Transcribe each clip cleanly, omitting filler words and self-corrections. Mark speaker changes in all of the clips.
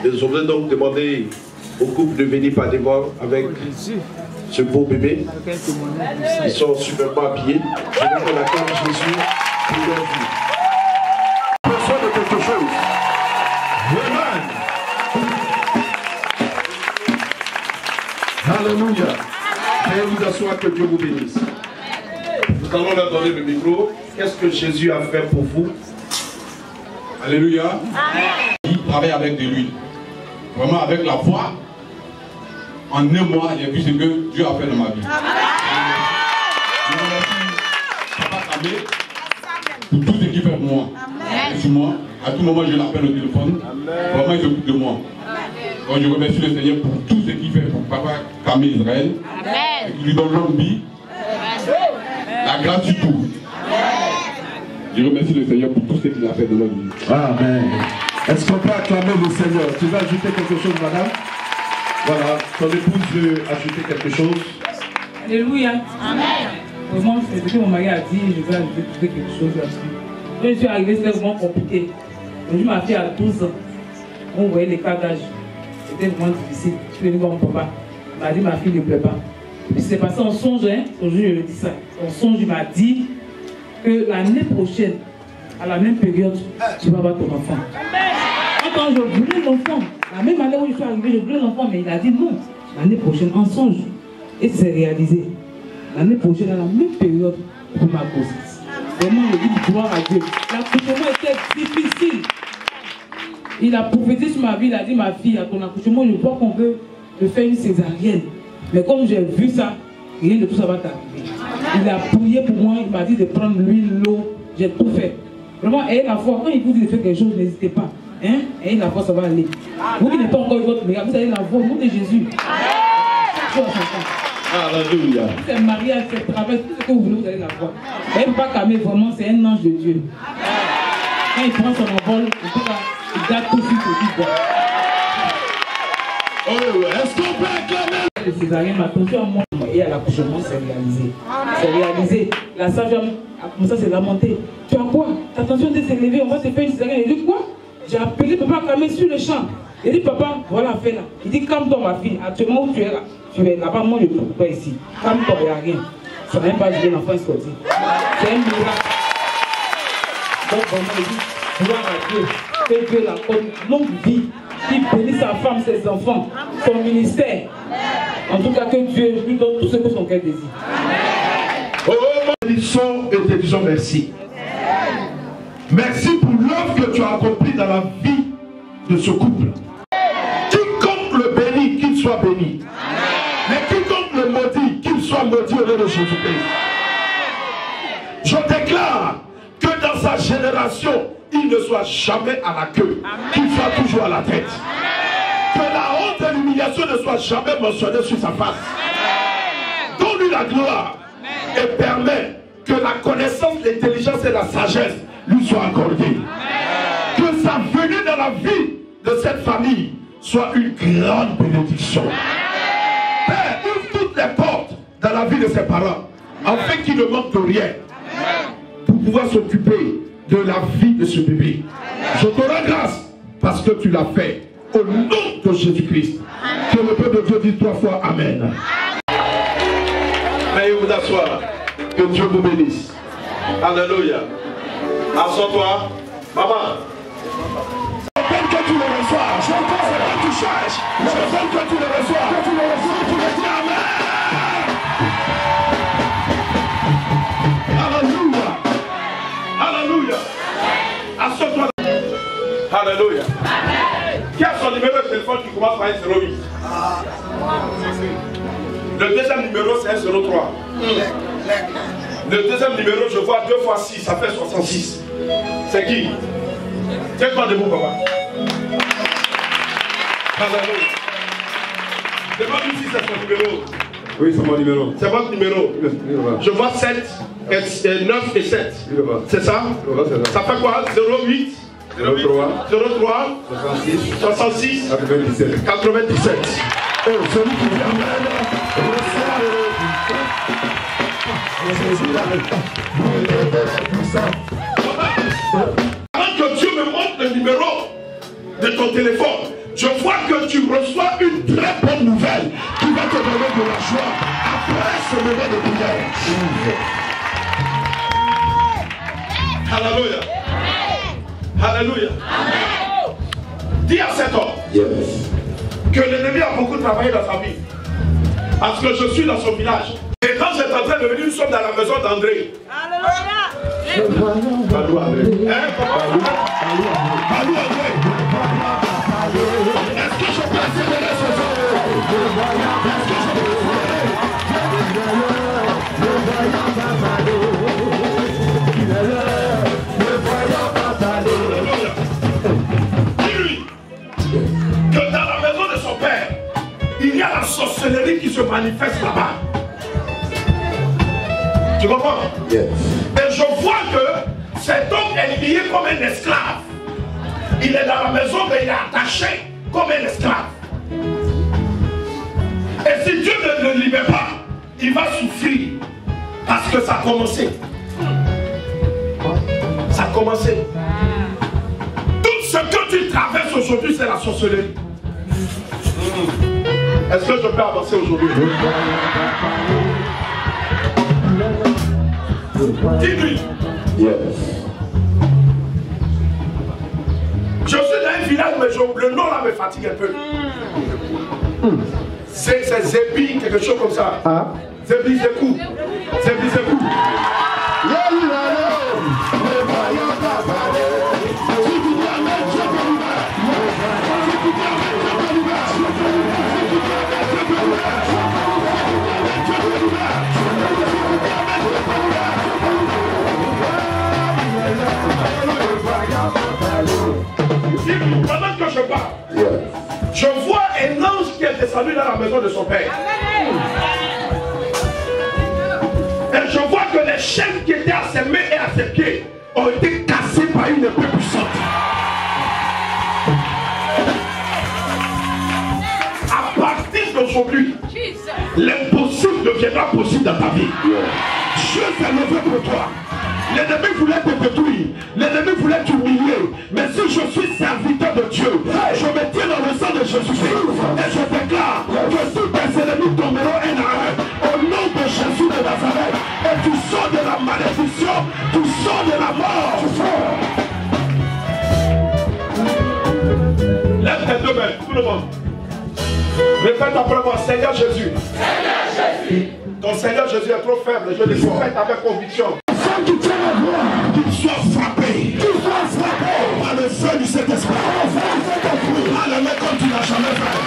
Speaker 1: Je voudrais donc demander au couple de venir par devant avec ce beau bébé. Ils sont superbement habillés. Je veux qu'on acclame Jésus pour leur vie. Besoin de quelque chose. Amen. Alléluia. Veuillez vous asseoir, que Dieu vous bénisse. Nous allons leur donner le micro. Qu'est-ce que Jésus a fait pour vous?
Speaker 2: Alléluia. Il travaille avec de l'huile. Vraiment avec la foi. En un mois, j'ai vu ce que Dieu a fait dans ma vie. Je remercie Papa Kamé pour tout ce qu'il fait pour moi. Et sur moi, à tout moment, je l'appelle au téléphone. Vraiment, il s'occupe de moi. Donc, je remercie le Seigneur pour tout ce qu'il fait pour Papa Kamé Israël. Et qu'il lui donne longue vie. La grâce du tout. Je remercie le Seigneur pour tout ce qu'il a fait dans notre vie.
Speaker 1: Amen. Est-ce qu'on peut acclamer le Seigneur? Tu veux ajouter quelque chose, madame? Voilà, ton épouse veut ajouter quelque chose.
Speaker 3: Alléluia. Amen. Vraiment, c'est ce que mon mari a dit, je veux ajouter quelque chose là-dessus. Quand je suis arrivée, c'était vraiment compliqué. Aujourd'hui, ma fille a 12 ans. On voyait les cas d'âge. C'était vraiment difficile. Je suis venue voir mon papa. Il m'a dit, ma fille ne pleure pas. Et puis c'est passé en songe, hein. Aujourd'hui, je le dis ça. En songe, il m'a dit que l'année prochaine, à la même période, tu vas avoir ton enfant. Quand je voulais l'enfant, la même année où je suis arrivée, je voulais l'enfant, mais il a dit non, l'année prochaine, en songe. Et c'est réalisé. L'année prochaine, à la même période, pour ma grossesse. Vraiment, je dis gloire à Dieu. L'accouchement était difficile. Il a prophétisé sur ma vie, il a dit, ma fille, à ton accouchement, je vois qu'on veut te faire une césarienne. Mais comme j'ai vu ça, rien de tout ça va t'arriver. Il a prié pour moi, il m'a dit de prendre l'huile, l'eau, j'ai tout fait. Vraiment, ayez la foi. Quand il vous dit de faire quelque chose, n'hésitez pas. Hein? Ayez la foi, ça va aller. Vous qui n'êtes pas encore eu votre miracle, vous avez la voix au nom de Jésus.
Speaker 1: Alléluia.
Speaker 3: C'est mariage, c'est travail, tout ce que vous voulez, vous allez la voir. Mais il ne peut pas calmer, vraiment, c'est un ange de Dieu. Quand il prend son envol, il garde tout de suite au dit.
Speaker 1: Oh, est-ce qu'on peut acclamer?
Speaker 3: Le césarien m'a attendu à moi et à l'accouchement, c'est réalisé. C'est réalisé. La sage-femme a commencé à se lamenter. Tu as quoi? Ta tension s'est élevée, on va te faire une césarienne. Il dit quoi? J'ai appelé papa Kamé sur le champ. Il dit papa, voilà, fais là. Il dit calme-toi ma fille, actuellement où tu es là. Tu es là-bas, moi je ne trouve pas ici. Calme-toi, il n'y a rien. Ça n'a même pas joué l'enfant sorti. C'est un miracle. Donc vraiment, il dit, gloire à Dieu. Que Dieu l'accorde longue vie. Qu'il bénisse sa femme, ses enfants, son ministère. En tout cas, que Dieu lui donne tout ce que son cœur désire.
Speaker 1: Oh, bénissons et te disons merci. Merci pour l'œuvre que tu as accomplie dans la vie de ce couple. Quiconque le bénit, qu'il soit béni. Mais quiconque le maudit, qu'il soit maudit au nom de Jésus-Christ. Je déclare que dans sa génération, il ne soit jamais à la queue, qu'il soit toujours à la tête. Que la honte et l'humiliation ne soient jamais mentionnées sur sa face. Donne-lui la gloire et permet que la connaissance, l'intelligence et la sagesse lui soient accordées. Que sa venue dans la vie de cette famille soit une grande bénédiction. Père, ouvre toutes les portes dans la vie de ses parents, afin qu'ils ne manquent de rien, pour pouvoir s'occuper de la vie de ce bébé. Je te rends grâce parce que tu l'as fait. Au nom de Jésus-Christ. Que le peuple de Dieu dise 3 fois Amen. Veuillez vous asseoir. Que Dieu vous bénisse. Alléluia. Assois-toi. Maman. Je veux que tu le reçois. Je veux que tu cherches. Je veux que tu le reçois. Que tu le reçois. Tu le dis Amen. Alléluia. Alléluia. Assois-toi. Alléluia. Qui a son numéro de téléphone qui commence par 108? Le deuxième numéro c'est 103. Le deuxième numéro, je vois 2 fois 6, ça fait 66. C'est qui? Tiens-toi debout, papa. Alléluia. Demande-lui si c'est son numéro.
Speaker 2: Oui, c'est mon numéro.
Speaker 1: C'est votre numéro. Je vois 7, 9 et 7. C'est ça? Ça fait quoi? 08 03 66 97. Oh, celui qui vient avant que Dieu me montre le numéro de ton téléphone, je vois que tu reçois une très bonne nouvelle qui va te donner de la joie après ce moment de prière. Alléluia. Alléluia. Dis à cet homme que l'ennemi a beaucoup travaillé dans sa vie. Parce que je suis dans son village. Et quand j'étais en train de venir, nous sommes dans la maison d'André. Alléluia. Balou André. Balou André. Est-ce que je peux accélérer ce soir? Est-ce que je peux que dans la maison de son père, il y a la sorcellerie qui se manifeste là-bas. Tu comprends? Yes. Et je vois que cet homme est lié comme un esclave. Il est dans la maison, mais il est attaché comme un esclave. Et si Dieu ne le libère pas, il va souffrir. Parce que ça a commencé. Ça a commencé. Tout ce que tu traverses aujourd'hui, c'est la sorcellerie. Est-ce que je peux avancer aujourd'hui? Dis-lui. Yes. Je suis dans un village, mais le nom là me fatigue un peu. C'est Zébi, quelque chose comme ça. Zébi Zékou. Zébi Zékou. Pendant que je parle, je vois un ange qui est descendu dans la maison de son père. Et je vois que les chaînes qui étaient à ses mains et à ses pieds ont été cassées par une épée puissante. À partir d'aujourd'hui, l'impossible deviendra possible dans ta vie. Dieu s'est levé pour toi. L'ennemi voulait te détruire, l'ennemi voulait t'humilier. Mais si je suis serviteur de Dieu, je me tiens dans le sang de Jésus-Christ. Et je déclare que tous tes ennemis tomberont un à un. Au nom de Jésus de Nazareth. Et tu sors de la malédiction, tu sors de la mort. Lève tes 2 mains, tout le monde. Répète après moi, Seigneur Jésus. Seigneur Jésus. Ton Seigneur Jésus est trop faible, je le répète avec conviction. Qui tient la voix, qu'il soit frappé par le feu du Saint-Esprit. Parle-le comme tu n'as jamais fait.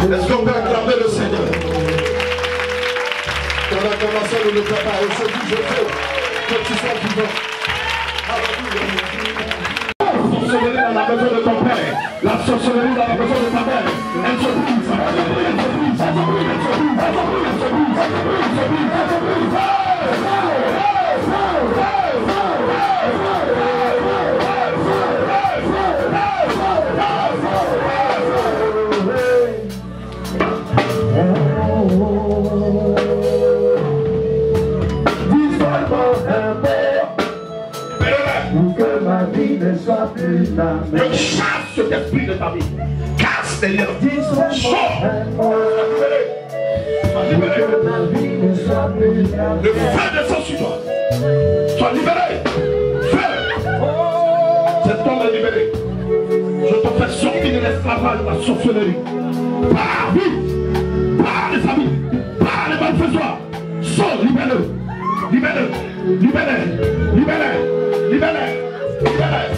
Speaker 1: Est-ce qu'on peut acclamer le Seigneur? On a commencé à le préparer. Ce que je veux que tu sois vivant. La sorcellerie dans la maison de ton père, la sorcellerie dans la maison de ta mère, elle se brise, elle se brise, elle se brise, elle se brise, elle se brise, elle se brise, elle se brise, elle se brise. Que ma vie ne soit plus la même. Je chasse cet esprit de ta vie. Casse tes liens. Sors. Que ma vie ne soit plus la même. Le feu descend sur toi. Sois libéré. Feu. Cet homme est libéré. Je te fais sortir de l'esclavage de la sorcellerie. Par vie. Par les amis. Par les malfaisants. Sors, libère-le. Libère-le. Libère-le. Libère-le. Libérez! Libérez!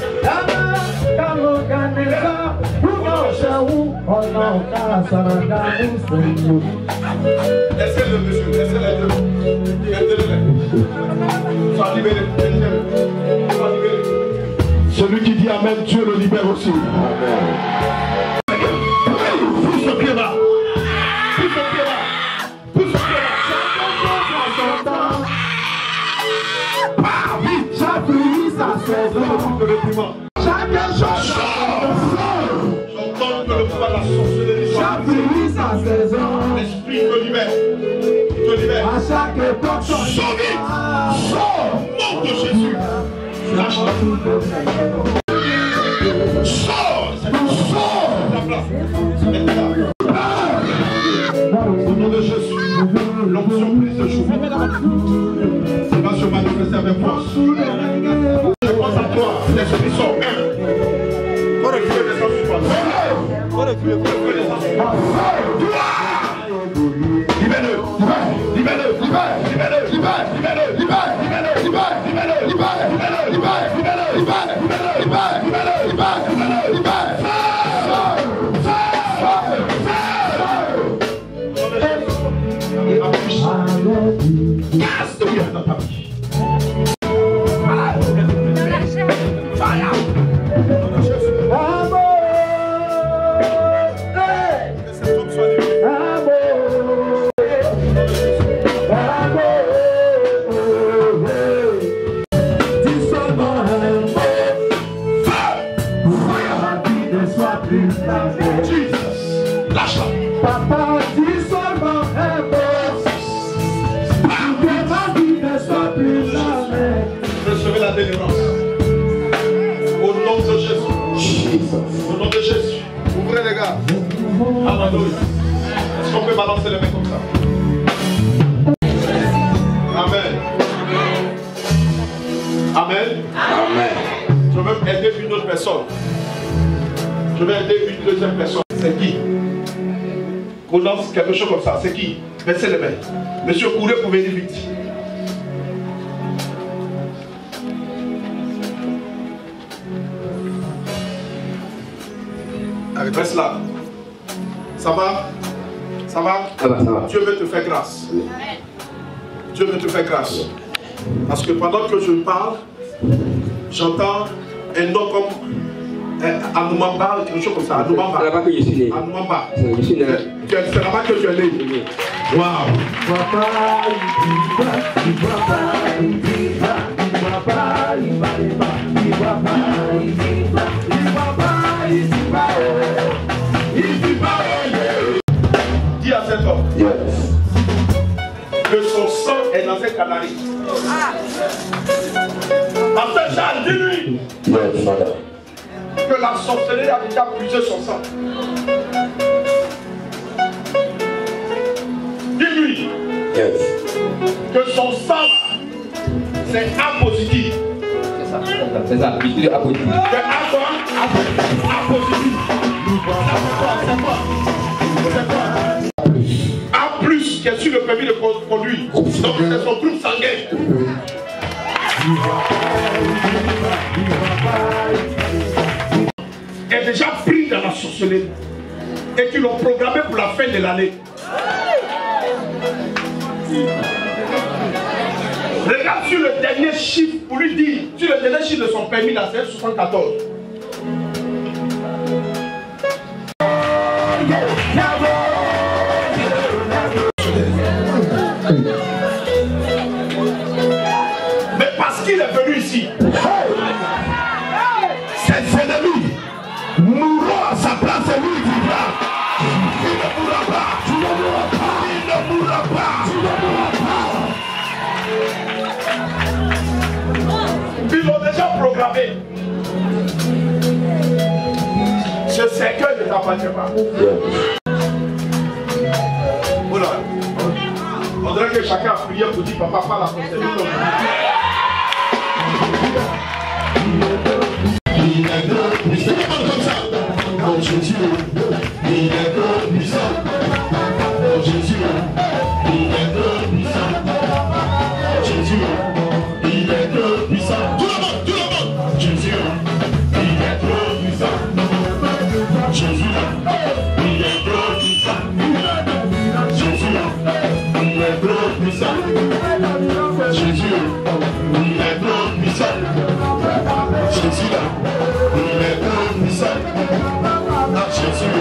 Speaker 1: Laissez-le, monsieur, laissez-le. Sois libéré. Sois libéré. Celui qui dit Amen, Dieu le libère aussi. Amen. Pousse le pied là. Pousse le pied là. Pousse le pied là. Par vie. Chaque pluie, ça chaque chose, j'entends que le pouvoir de la sorcellerie soit chaque pluie, sa saison. L'esprit te libère. Il te libère. À chaque époque, sors vite. Sors. Nom de Jésus. Lâche la. Sors. Sors. Ta place. Au nom de Jésus, l'onction prise de jour. Ça va se manifester avec force. Je pense à toi, l'esprit sort. Faut reculer les sens sur toi. Faut reculer les sens sur toi. Libère-le, libère-le, libère-le, libère-le, libère-le, libère-le, libère-le, libère-le, libère-le, libère-le, libère-le, libère-le, libère-le, libère-le, libère-le, libère-le. Casse de bien dans ta vie. Délivrance. Au nom de Jésus. Au nom de Jésus. Ouvrez les gars. Alléluia. Est-ce qu'on peut balancer les mains comme ça? Amen. Amen. Amen. Je veux aider une autre personne. Je vais aider une deuxième personne. C'est qui? Qu'on lance quelque chose comme ça. C'est qui? Baissez les mains. Monsieur, courez pour venir vite. Reste là. Ça va? Ça va?
Speaker 4: Ça va, ça va.
Speaker 1: Dieu veut te faire grâce. Dieu veut te faire grâce. Parce que pendant que je parle, j'entends un nom comme Anoumamba, quelque chose comme ça. Anoumamba.
Speaker 4: C'est là-bas que je suis né.
Speaker 1: Anoumamba.
Speaker 4: Je suis né.
Speaker 1: C'est là-bas que tu es né. Waouh. Dis à cet homme que son sang est dans un canari. Pasteur Charles, dis-lui que la sorcellerie a déjà puisé son sang. Dis-lui que son sang, c'est A positif.
Speaker 4: C'est ça, il est à côté.
Speaker 1: Que A quoi? A positif. C'est quoi? A plus, qui est sur le permis de conduire. Donc c'est son groupe sanguin. Est déjà pris dans la sorcellerie. Et qui l'ont programmé pour la fin de l'année. Regarde sur le dernier chiffre pour lui dire, sur le dernier chiffre de son permis, là, c'est 74. Mais parce qu'il est venu ici, ses ennemis mourront à sa place et lui vivra. Il ne mourra pas. Tu ne mourras pas. Il ne mourra pas. Tu ne mourras pas. Ils l'ont déjà programmé. Ce cercueil ne t'appartient pas. Voilà. On dirait que chacun a prié pour dire papa, pas la constellation. Il est grand puissant. Comme ça. Oh Jésus. Il est grand puissant. Oh Jésus. Il est grand puissant. Jésus. Il est grand puissant. Tout le monde. Jésus. Il est grand puissant. Jésus. Il est grand puissant. Jésus. Il est grand puissant. Jésus. Il est grand puissant. Jésus là, il est grand puissant. Jésus, il est grand puissant. Jésus.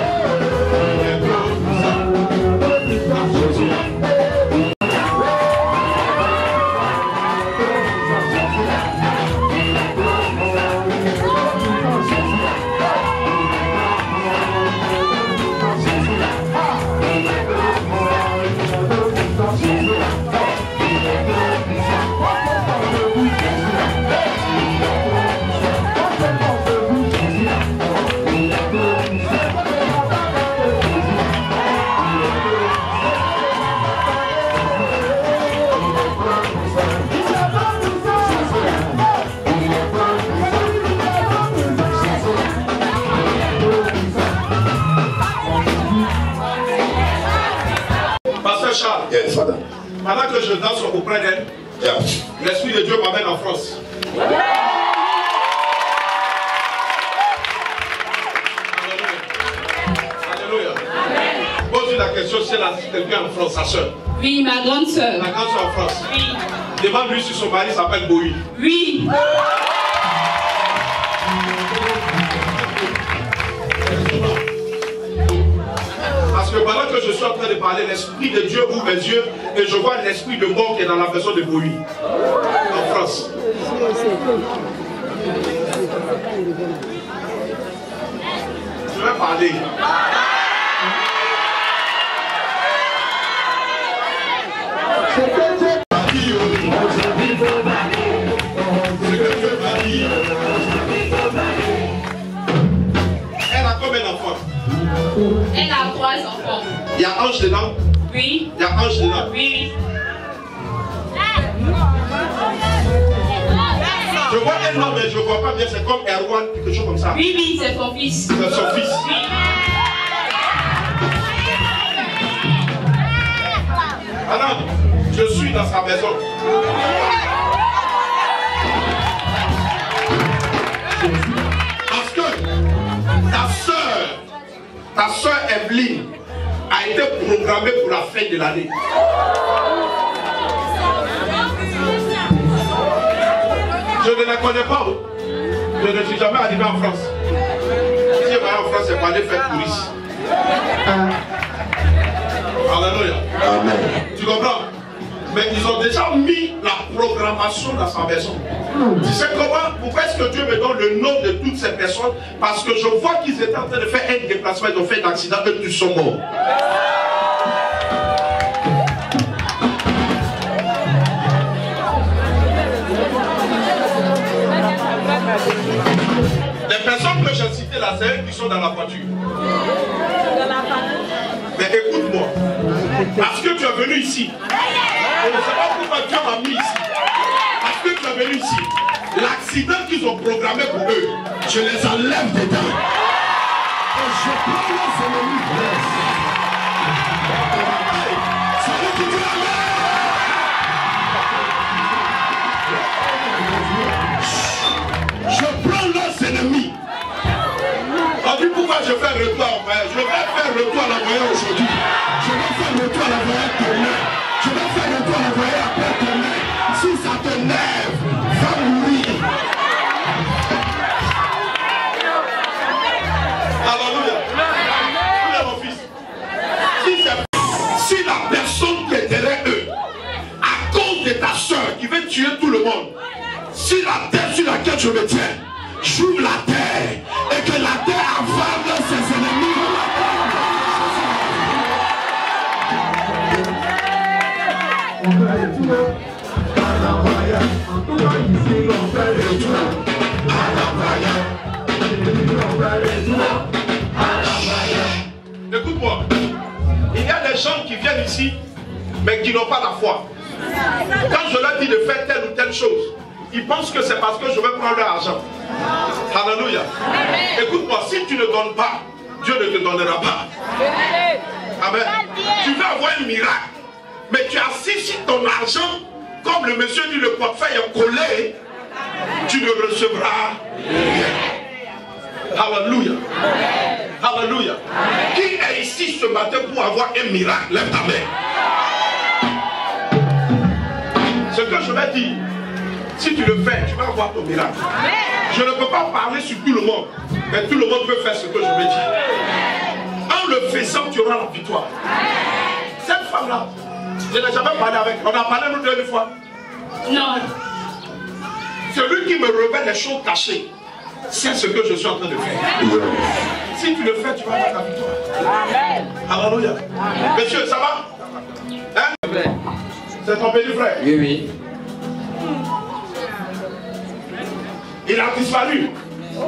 Speaker 1: Charles,
Speaker 4: Yes, Father.
Speaker 1: pendant que je danse auprès d'elle,
Speaker 4: Yes.
Speaker 1: l'Esprit de Dieu m'amène en France. Alléluia. Pose la question si elle a quelqu'un en France, sa soeur.
Speaker 5: Oui, ma grande soeur.
Speaker 1: La grande soeur en France.
Speaker 5: Oui.
Speaker 1: Devant lui, sur son mari s'appelle Boï.
Speaker 5: Oui.
Speaker 1: Parce que pendant que je suis en train de parler, l'Esprit de Dieu ouvre mes yeux et je vois l'esprit de mort qui est dans la maison de Boï. En France. Je vais parler. Elle a combien d'enfants?
Speaker 5: Elle a 3 enfants.
Speaker 1: Il y a Ange dedans?
Speaker 5: Oui.
Speaker 1: Il y a Ange dedans?
Speaker 5: Oui.
Speaker 1: Je vois un homme, mais je ne vois pas bien, c'est comme Erwan, quelque chose comme ça.
Speaker 5: Oui, oui, c'est son fils.
Speaker 1: C'est son fils.
Speaker 5: Oui.
Speaker 1: Madame, je suis dans sa maison. Parce que ta soeur ta soeur Evelyne a été programmée pour la fin de l'année. Je ne la connais pas. Je ne suis jamais arrivé en France. Si je vais en France, c'est pour aller faire touriste. Alléluia.
Speaker 6: Amen.
Speaker 1: Tu comprends? Mais ils ont déjà mis la programmation dans sa maison. Tu sais comment? Pourquoi est-ce que Dieu me donne le nom de toutes ces personnes? Parce que je vois qu'ils étaient en train de faire un déplacement, ils ont fait un accident et tous sont morts. Les personnes que j'ai citées là, c'est eux qui sont dans la voiture. Mais écoute-moi, parce que tu es venu ici, je ne sais pas pourquoi Dieu m'a mis ici. Parce que tu es venu ici, l'accident qu'ils ont programmé pour eux, je les enlève dedans. Et je prends leur ennemis. Ça veut dire Amen. Je prends leurs ennemis. On dit pourquoi je fais retour à l'envoyeur. Je vais faire retour à l'envoyeur aujourd'hui. Je vais faire retour à l'envoyeur demain. Je vais faire retour à l'envoyeur après demain. Si ça te lève, va mourir. Alléluia. Alléluia mon fils. Si la personne qui est derrière eux, à cause de ta soeur qui veut tuer tout le monde, si la terre sur laquelle je me tiens, j'ouvre la terre et que la terre avale ses ennemis. Écoute-moi, il y a des gens qui viennent ici mais qui n'ont pas la foi. Quand je leur dis de faire telle ou telle chose, ils pensent que c'est parce que je vais prendre leur argent. Alléluia. Écoute-moi, si tu ne donnes pas, Dieu ne te donnera pas. Amen. Tu veux avoir un miracle, mais tu assis sur ton argent, comme le monsieur dit, le portefeuille est collé, tu ne recevras rien. Alléluia. Alléluia. Qui est ici ce matin pour avoir un miracle? Lève ta main. Ce que je vais dire, si tu le fais, tu vas avoir ton miracle. Je ne peux pas parler sur tout le monde, mais tout le monde peut faire ce que je vais dire. En le faisant, tu auras la victoire. Cette femme-là, je n'ai jamais parlé avec elle. On a parlé nous deux fois.
Speaker 5: Non.
Speaker 1: Celui qui me révèle les choses cachées, c'est ce que je suis en train de faire. Si tu le fais, tu vas avoir la victoire. Amen. Alléluia. Monsieur, ça va? Hein? C'est ton petit frère?
Speaker 4: Oui, oui.
Speaker 1: Il a disparu.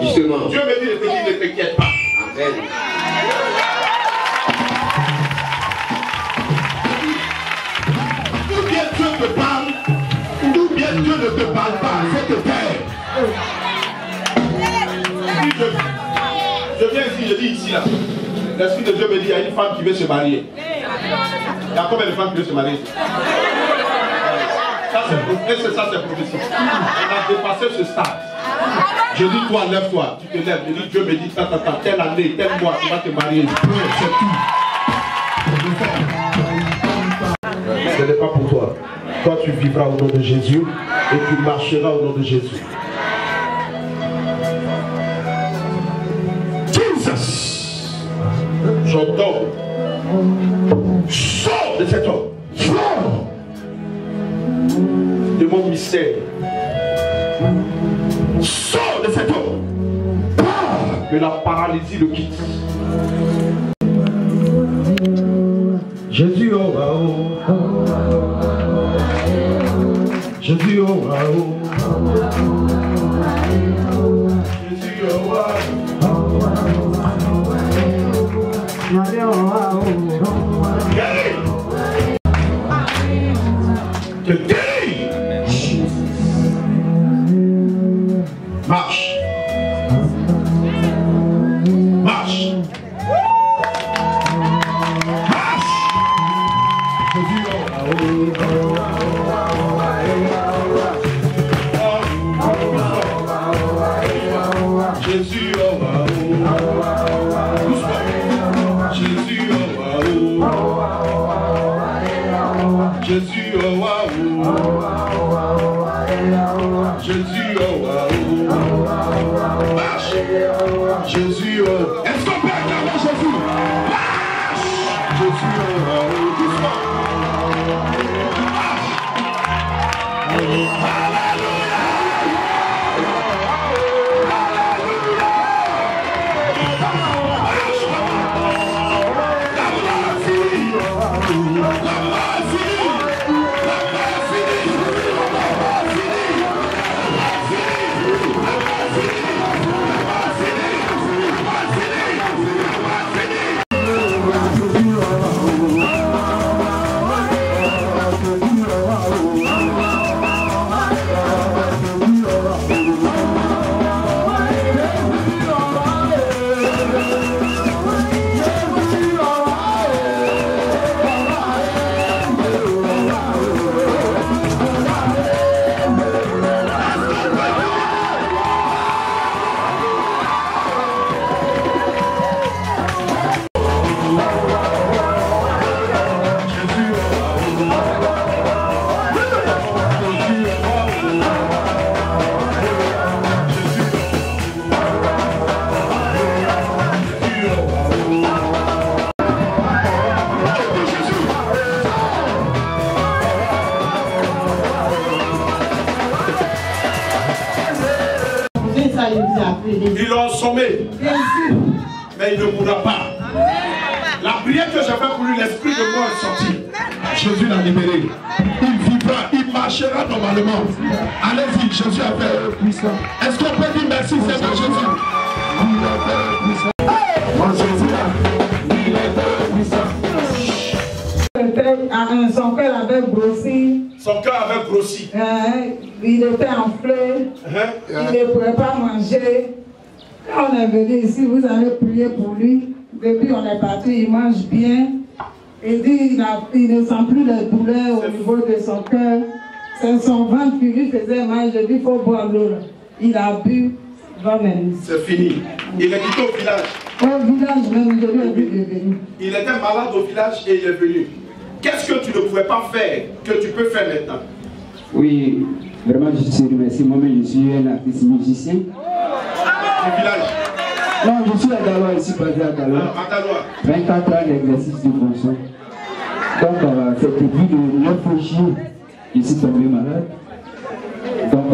Speaker 4: Justement.
Speaker 1: Dieu me dit de te dire, ne t'inquiète pas.
Speaker 4: Amen.
Speaker 1: D'où bien Dieu te parle, d'où bien Dieu ne te parle pas, c'est te taire. Je viens ici, je dis ici là. L'Esprit de Dieu me dit, il y a une femme qui veut se marier. Il y a combien de femmes qui veulent se marier? Ça c'est prophétique. On a dépassé ce stade. Je dis toi, lève-toi. Tu te lèves. Je dis Dieu me dit, telle année, tel mois, tu vas te marier. C'est tout. Ce n'est pas pour toi. Toi, tu vivras au nom de Jésus et tu marcheras au nom de Jésus. Jesus. J'entends. Sors de cet homme. Sors de mon mystère. Sors de cet homme. Que la paralysie le quitte. Jésus, oh, oh, oh. Jésus, oh, oh, Jésus, oh, te guéris. Marche. Marche. Marche. Jésus, oh, Jésus, oh, doucement. Jésus, oh waouh. Jésus, oh waouh. Marche. Jésus, oh. Est-ce qu'on peut acclamer Jésus? Marche. Jésus, oh waouh. Doucement. Marche. Alléluia. Ils l'ont sommé, mais il ne mourra pas. La prière que j'ai faite pour lui, l'esprit de mort est sorti. Jésus l'a libéré. Il vivra, il marchera normalement. Allez-y, Jésus a fait puissant. Est-ce qu'on peut dire merci, Seigneur Jésus? Il a fait puissant. Mon Jésus, il est puissant.
Speaker 6: Son cœur avait grossi.
Speaker 1: Son cœur avait grossi.
Speaker 6: Il était enflé. Il ne pouvait pas manger. Quand on est venu ici, vous avez prié pour lui. Depuis on est parti, il mange bien. Il dit il ne sent plus de douleur au niveau de son cœur. C'est son ventre qui lui faisait mal. Je dis il faut boire l'eau. Il a bu.
Speaker 1: C'est fini. Il est quitté au village.
Speaker 6: Au village même, je lui ai dit de venir.
Speaker 1: Il était malade au village et il est venu. Qu'est-ce que tu ne pouvais pas faire que tu peux faire maintenant?
Speaker 7: Oui, vraiment je te remercie. Moi-même je suis un artiste musicien.
Speaker 1: Du village?
Speaker 7: Non, je suis à Daloa, ici basé à Daloa.
Speaker 1: À Daloa.
Speaker 7: 24 ans d'exercice de fonction. Donc cette vie de 9 jours, je suis tombé malade. Donc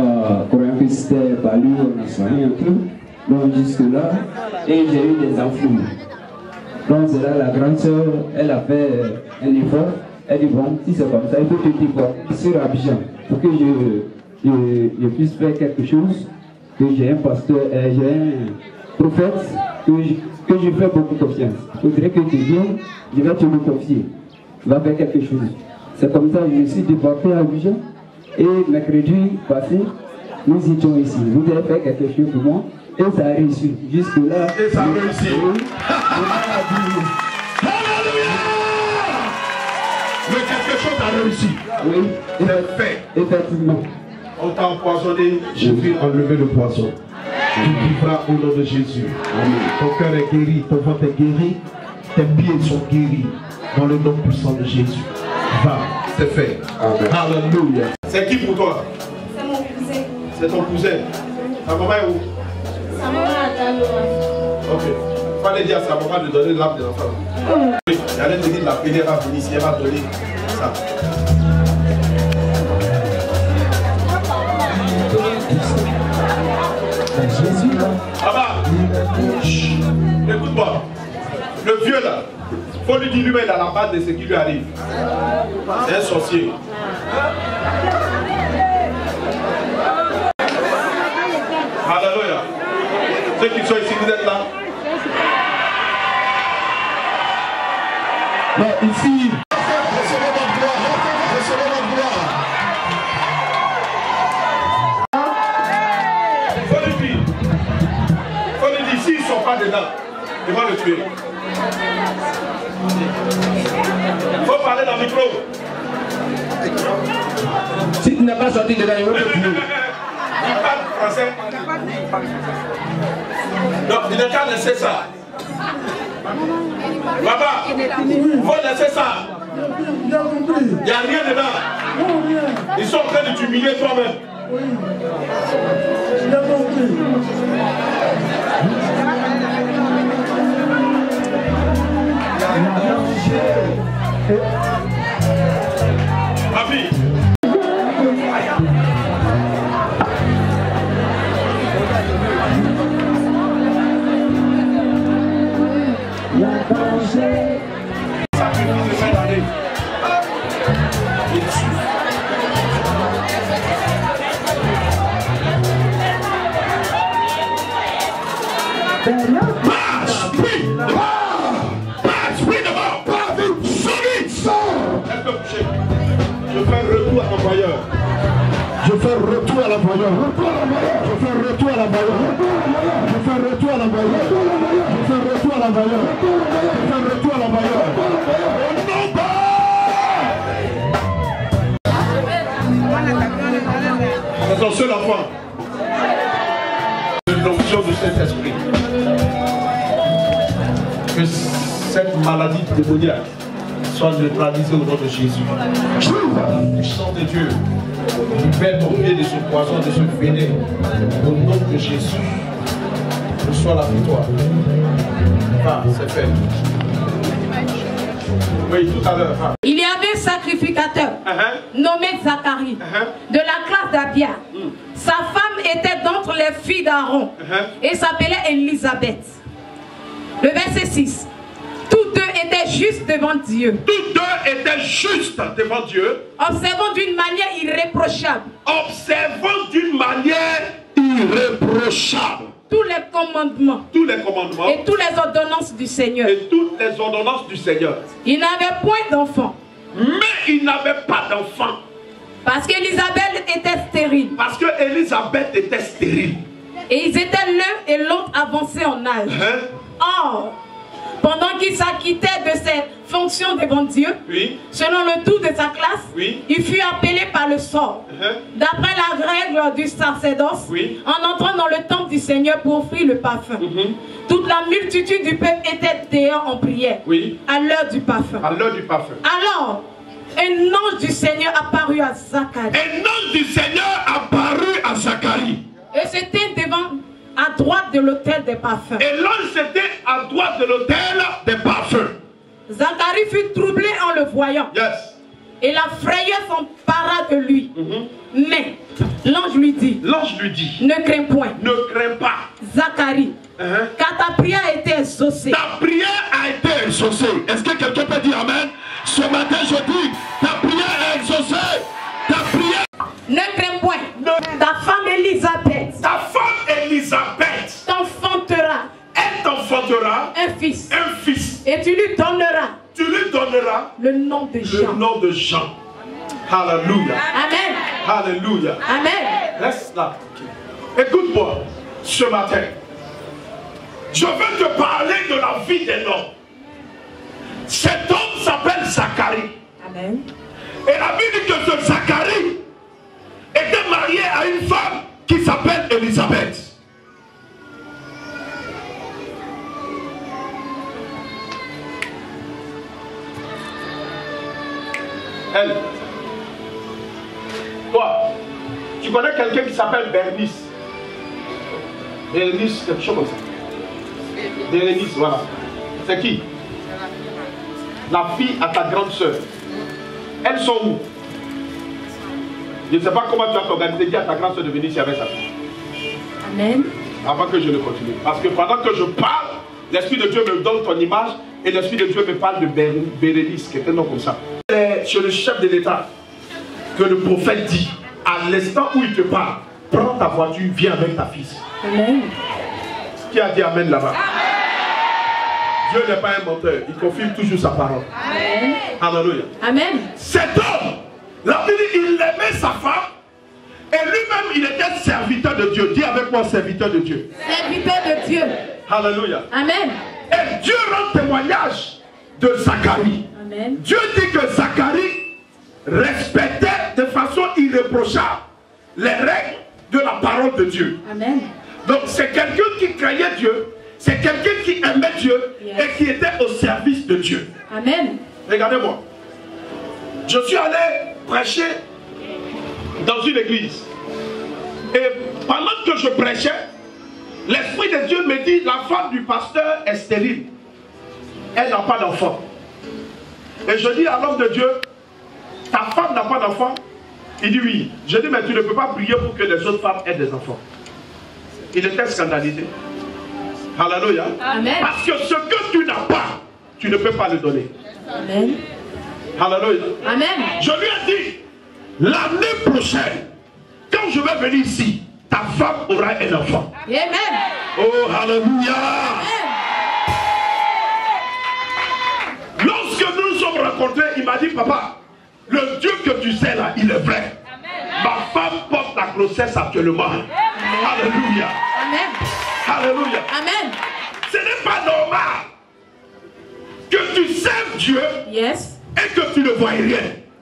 Speaker 7: croyant que c'était par lui, on a soigné un peu. Donc jusque là, et j'ai eu des enfants. Donc c'est là la grande soeur, elle a fait un effort. Elle dit bon, si c'est comme ça, il faut que tu te vois sur Abidjan pour que je puisse faire quelque chose, que j'ai un pasteur, j'ai un prophète que je fais beaucoup confiance. Il faudrait que tu viennes, je vais te le confier. Tu vas faire quelque chose. C'est comme ça que je suis déporté à Abidjan et mercredi passé, nous étions ici. Vous avez fait quelque chose pour moi. Et ça a réussi. Jusque là.
Speaker 1: Et ça a réussi. Alléluia! Mais quelque chose a réussi.
Speaker 7: Oui.
Speaker 1: C'est fait.
Speaker 7: Effectivement.
Speaker 1: On t'a empoisonné. Je vais enlever le poison. Tu vivras au nom de Jésus. Amen. Ton cœur est guéri. Ton ventre est guéri. Tes pieds sont guéris. Dans le nom puissant de Jésus. Va. C'est fait. Amen. Alléluia. C'est qui pour toi?
Speaker 8: C'est mon cousin.
Speaker 1: C'est ton cousin. Ta maman est où?
Speaker 8: Sa maman est à Daloa.
Speaker 1: Ok. Il fallait dire à sa maman de donner l'âme des enfants. Oui. Il allait te dire la prière va venir ici, elle va donner ça.
Speaker 7: Jésus là.
Speaker 1: Là-bas. Écoute-moi. Le vieux là, il faut lui dire lui-même il a la base de ce qui lui arrive. C'est un sorcier. Alléluia. Ceux qui sont ici, vous êtes là. Non, ici. Recevez votre gloire. Recevez votre gloire. Faut lui dire. Faut lui dire, s'ils ne sont pas dedans, ils vont le tuer. Faut parler dans le micro.
Speaker 7: Si tu n'as pas sorti dedans, il va te tuer.
Speaker 1: Il parle français. Donc, il n'est qu'à laisser ça. Papa, il faut laisser ça. Il n'y a rien dedans. Ils sont en train de t'humilier toi-même.
Speaker 9: Oui. J'ai compris.
Speaker 1: Ma fille. Je fais retour à l'envoyeur. Je fais retour à l'envoyeur. Je fais retour à l'envoyeur. Je fais retour à l'envoyeur. Je fais retour à l'envoyeur. Attention l'enfant. L'onction de cet esprit. Que cette maladie démoniaque soit neutralisée au nom de Jésus. La puissance de Dieu libère ton pied de ce poison, de ce véné. Au nom de Jésus, reçois la victoire. Ah, c'est fait. Oui, tout à l'heure. Ah.
Speaker 10: Il y avait un sacrificateur nommé Zacharie de la classe d'Abia. Sa femme était d'entre les filles d'Aaron et s'appelait Élisabeth. Le verset 6. Tous deux étaient justes devant Dieu.
Speaker 1: Tous deux étaient justes devant Dieu.
Speaker 10: Observant d'une manière irréprochable.
Speaker 1: Observant d'une manière irréprochable.
Speaker 10: Tous les commandements.
Speaker 1: Tous les commandements.
Speaker 10: Et toutes les ordonnances du Seigneur.
Speaker 1: Et toutes les ordonnances du Seigneur.
Speaker 10: Il n'avait point d'enfant.
Speaker 1: Mais il n'avait pas d'enfant.
Speaker 10: Parce qu'Élisabeth était stérile.
Speaker 1: Parce qu'Élisabeth était stérile.
Speaker 10: Et ils étaient l'un et l'autre avancés en âge. Or, pendant qu'il s'acquittait de ses fonctions devant Dieu, selon le tour de sa classe, il fut appelé par le sort, d'après la règle du sacerdoce, en entrant dans le temple du Seigneur pour offrir le parfum. Toute la multitude du peuple était dehors en prière, à l'heure du parfum.
Speaker 1: À l'heure du parfum.
Speaker 10: Alors, un ange du Seigneur apparut à Zacharie.
Speaker 1: Un ange du Seigneur apparut à Zacharie.
Speaker 10: Et c'était devant, à droite de l'autel des parfums.
Speaker 1: Et l'ange était à droite de l'autel des parfums.
Speaker 10: Zacharie fut troublé en le voyant. Et la frayeur s'empara de lui. Mais l'ange lui dit, ne crains point.
Speaker 1: Ne crains pas.
Speaker 10: Zacharie, car ta prière a été exaucée.
Speaker 1: Ta prière a été exaucée. Est-ce que quelqu'un peut dire amen? Ce matin je dis, ta prière est exaucée. Ta prière.
Speaker 10: Ne crains point. Ta femme Élisabeth.
Speaker 1: Ta femme Élisabeth.
Speaker 10: T'enfantera.
Speaker 1: Elle t'enfantera.
Speaker 10: Un fils.
Speaker 1: Un fils.
Speaker 10: Et tu lui donneras.
Speaker 1: Tu lui donneras.
Speaker 10: Le nom de Jean.
Speaker 1: Le nom de Jean. Alléluia.
Speaker 10: Amen.
Speaker 1: Alléluia.
Speaker 10: Amen.
Speaker 1: Reste là. Écoute-moi. Ce matin, je veux te parler de la vie d'un homme. Cet homme s'appelle Zacharie.
Speaker 10: Amen.
Speaker 1: Et la Bible dit que ce Zacharie était marié à une femme qui s'appelle Élisabeth. Elle. Toi, tu connais quelqu'un qui s'appelle Bernice. Bernice, quelque chose comme ça. Bernice, voilà. C'est qui? La fille à ta grande soeur. Elles sont où? Je ne sais pas comment tu vas t'organiser. Dis à ta grande soeur de venir ici avec sa fille.
Speaker 10: Amen.
Speaker 1: Avant que je ne continue. Parce que pendant que je parle, l'Esprit de Dieu me donne ton image et l'Esprit de Dieu me parle de Bérénice, qui est un nom comme ça. C'est chez le chef de l'État que le prophète dit, à l'instant où il te parle, prends ta voiture, viens avec ta fille.
Speaker 10: Amen.
Speaker 1: Qui a dit amen là-bas? Dieu n'est pas un menteur, il confirme toujours sa parole.
Speaker 10: Amen.
Speaker 1: Alléluia.
Speaker 10: Amen.
Speaker 1: Cet homme, la Bible dit, il aimait sa femme et lui-même il était serviteur de Dieu. Dis avec moi, serviteur de Dieu.
Speaker 10: Serviteur de Dieu.
Speaker 1: Alléluia.
Speaker 10: Amen.
Speaker 1: Et Dieu rend témoignage de Zacharie.
Speaker 10: Amen.
Speaker 1: Dieu dit que Zacharie respectait de façon irréprochable les règles de la parole de Dieu.
Speaker 10: Amen.
Speaker 1: Donc c'est quelqu'un qui craignait Dieu, c'est quelqu'un qui aimait Dieu et qui était au service de Dieu.
Speaker 10: Amen.
Speaker 1: Regardez-moi. Je suis allé prêcher dans une église. Et pendant que je prêchais, l'Esprit de Dieu me dit, la femme du pasteur est stérile. Elle n'a pas d'enfant. Et je dis à l'homme de Dieu, ta femme n'a pas d'enfant? Il dit oui. Je dis, mais tu ne peux pas prier pour que les autres femmes aient des enfants. Il était scandalisé. Alléluia.
Speaker 10: Amen.
Speaker 1: Parce que ce que tu n'as pas, tu ne peux pas le donner.
Speaker 10: Amen.
Speaker 1: Alléluia.
Speaker 10: Amen.
Speaker 1: Je lui ai dit, l'année prochaine, quand je vais venir ici, ta femme aura un enfant.
Speaker 10: Amen.
Speaker 1: Oh, alléluia. Lorsque nous nous sommes rencontrés, il m'a dit, papa, le Dieu que tu sais là, il est vrai. Amen. Ma femme porte la grossesse actuellement. Amen. Alléluia.
Speaker 10: Amen.
Speaker 1: Alléluia.
Speaker 10: Amen.
Speaker 1: Ce n'est pas normal que tu sèmes Dieu
Speaker 10: yes.
Speaker 1: et que tu ne vois rien.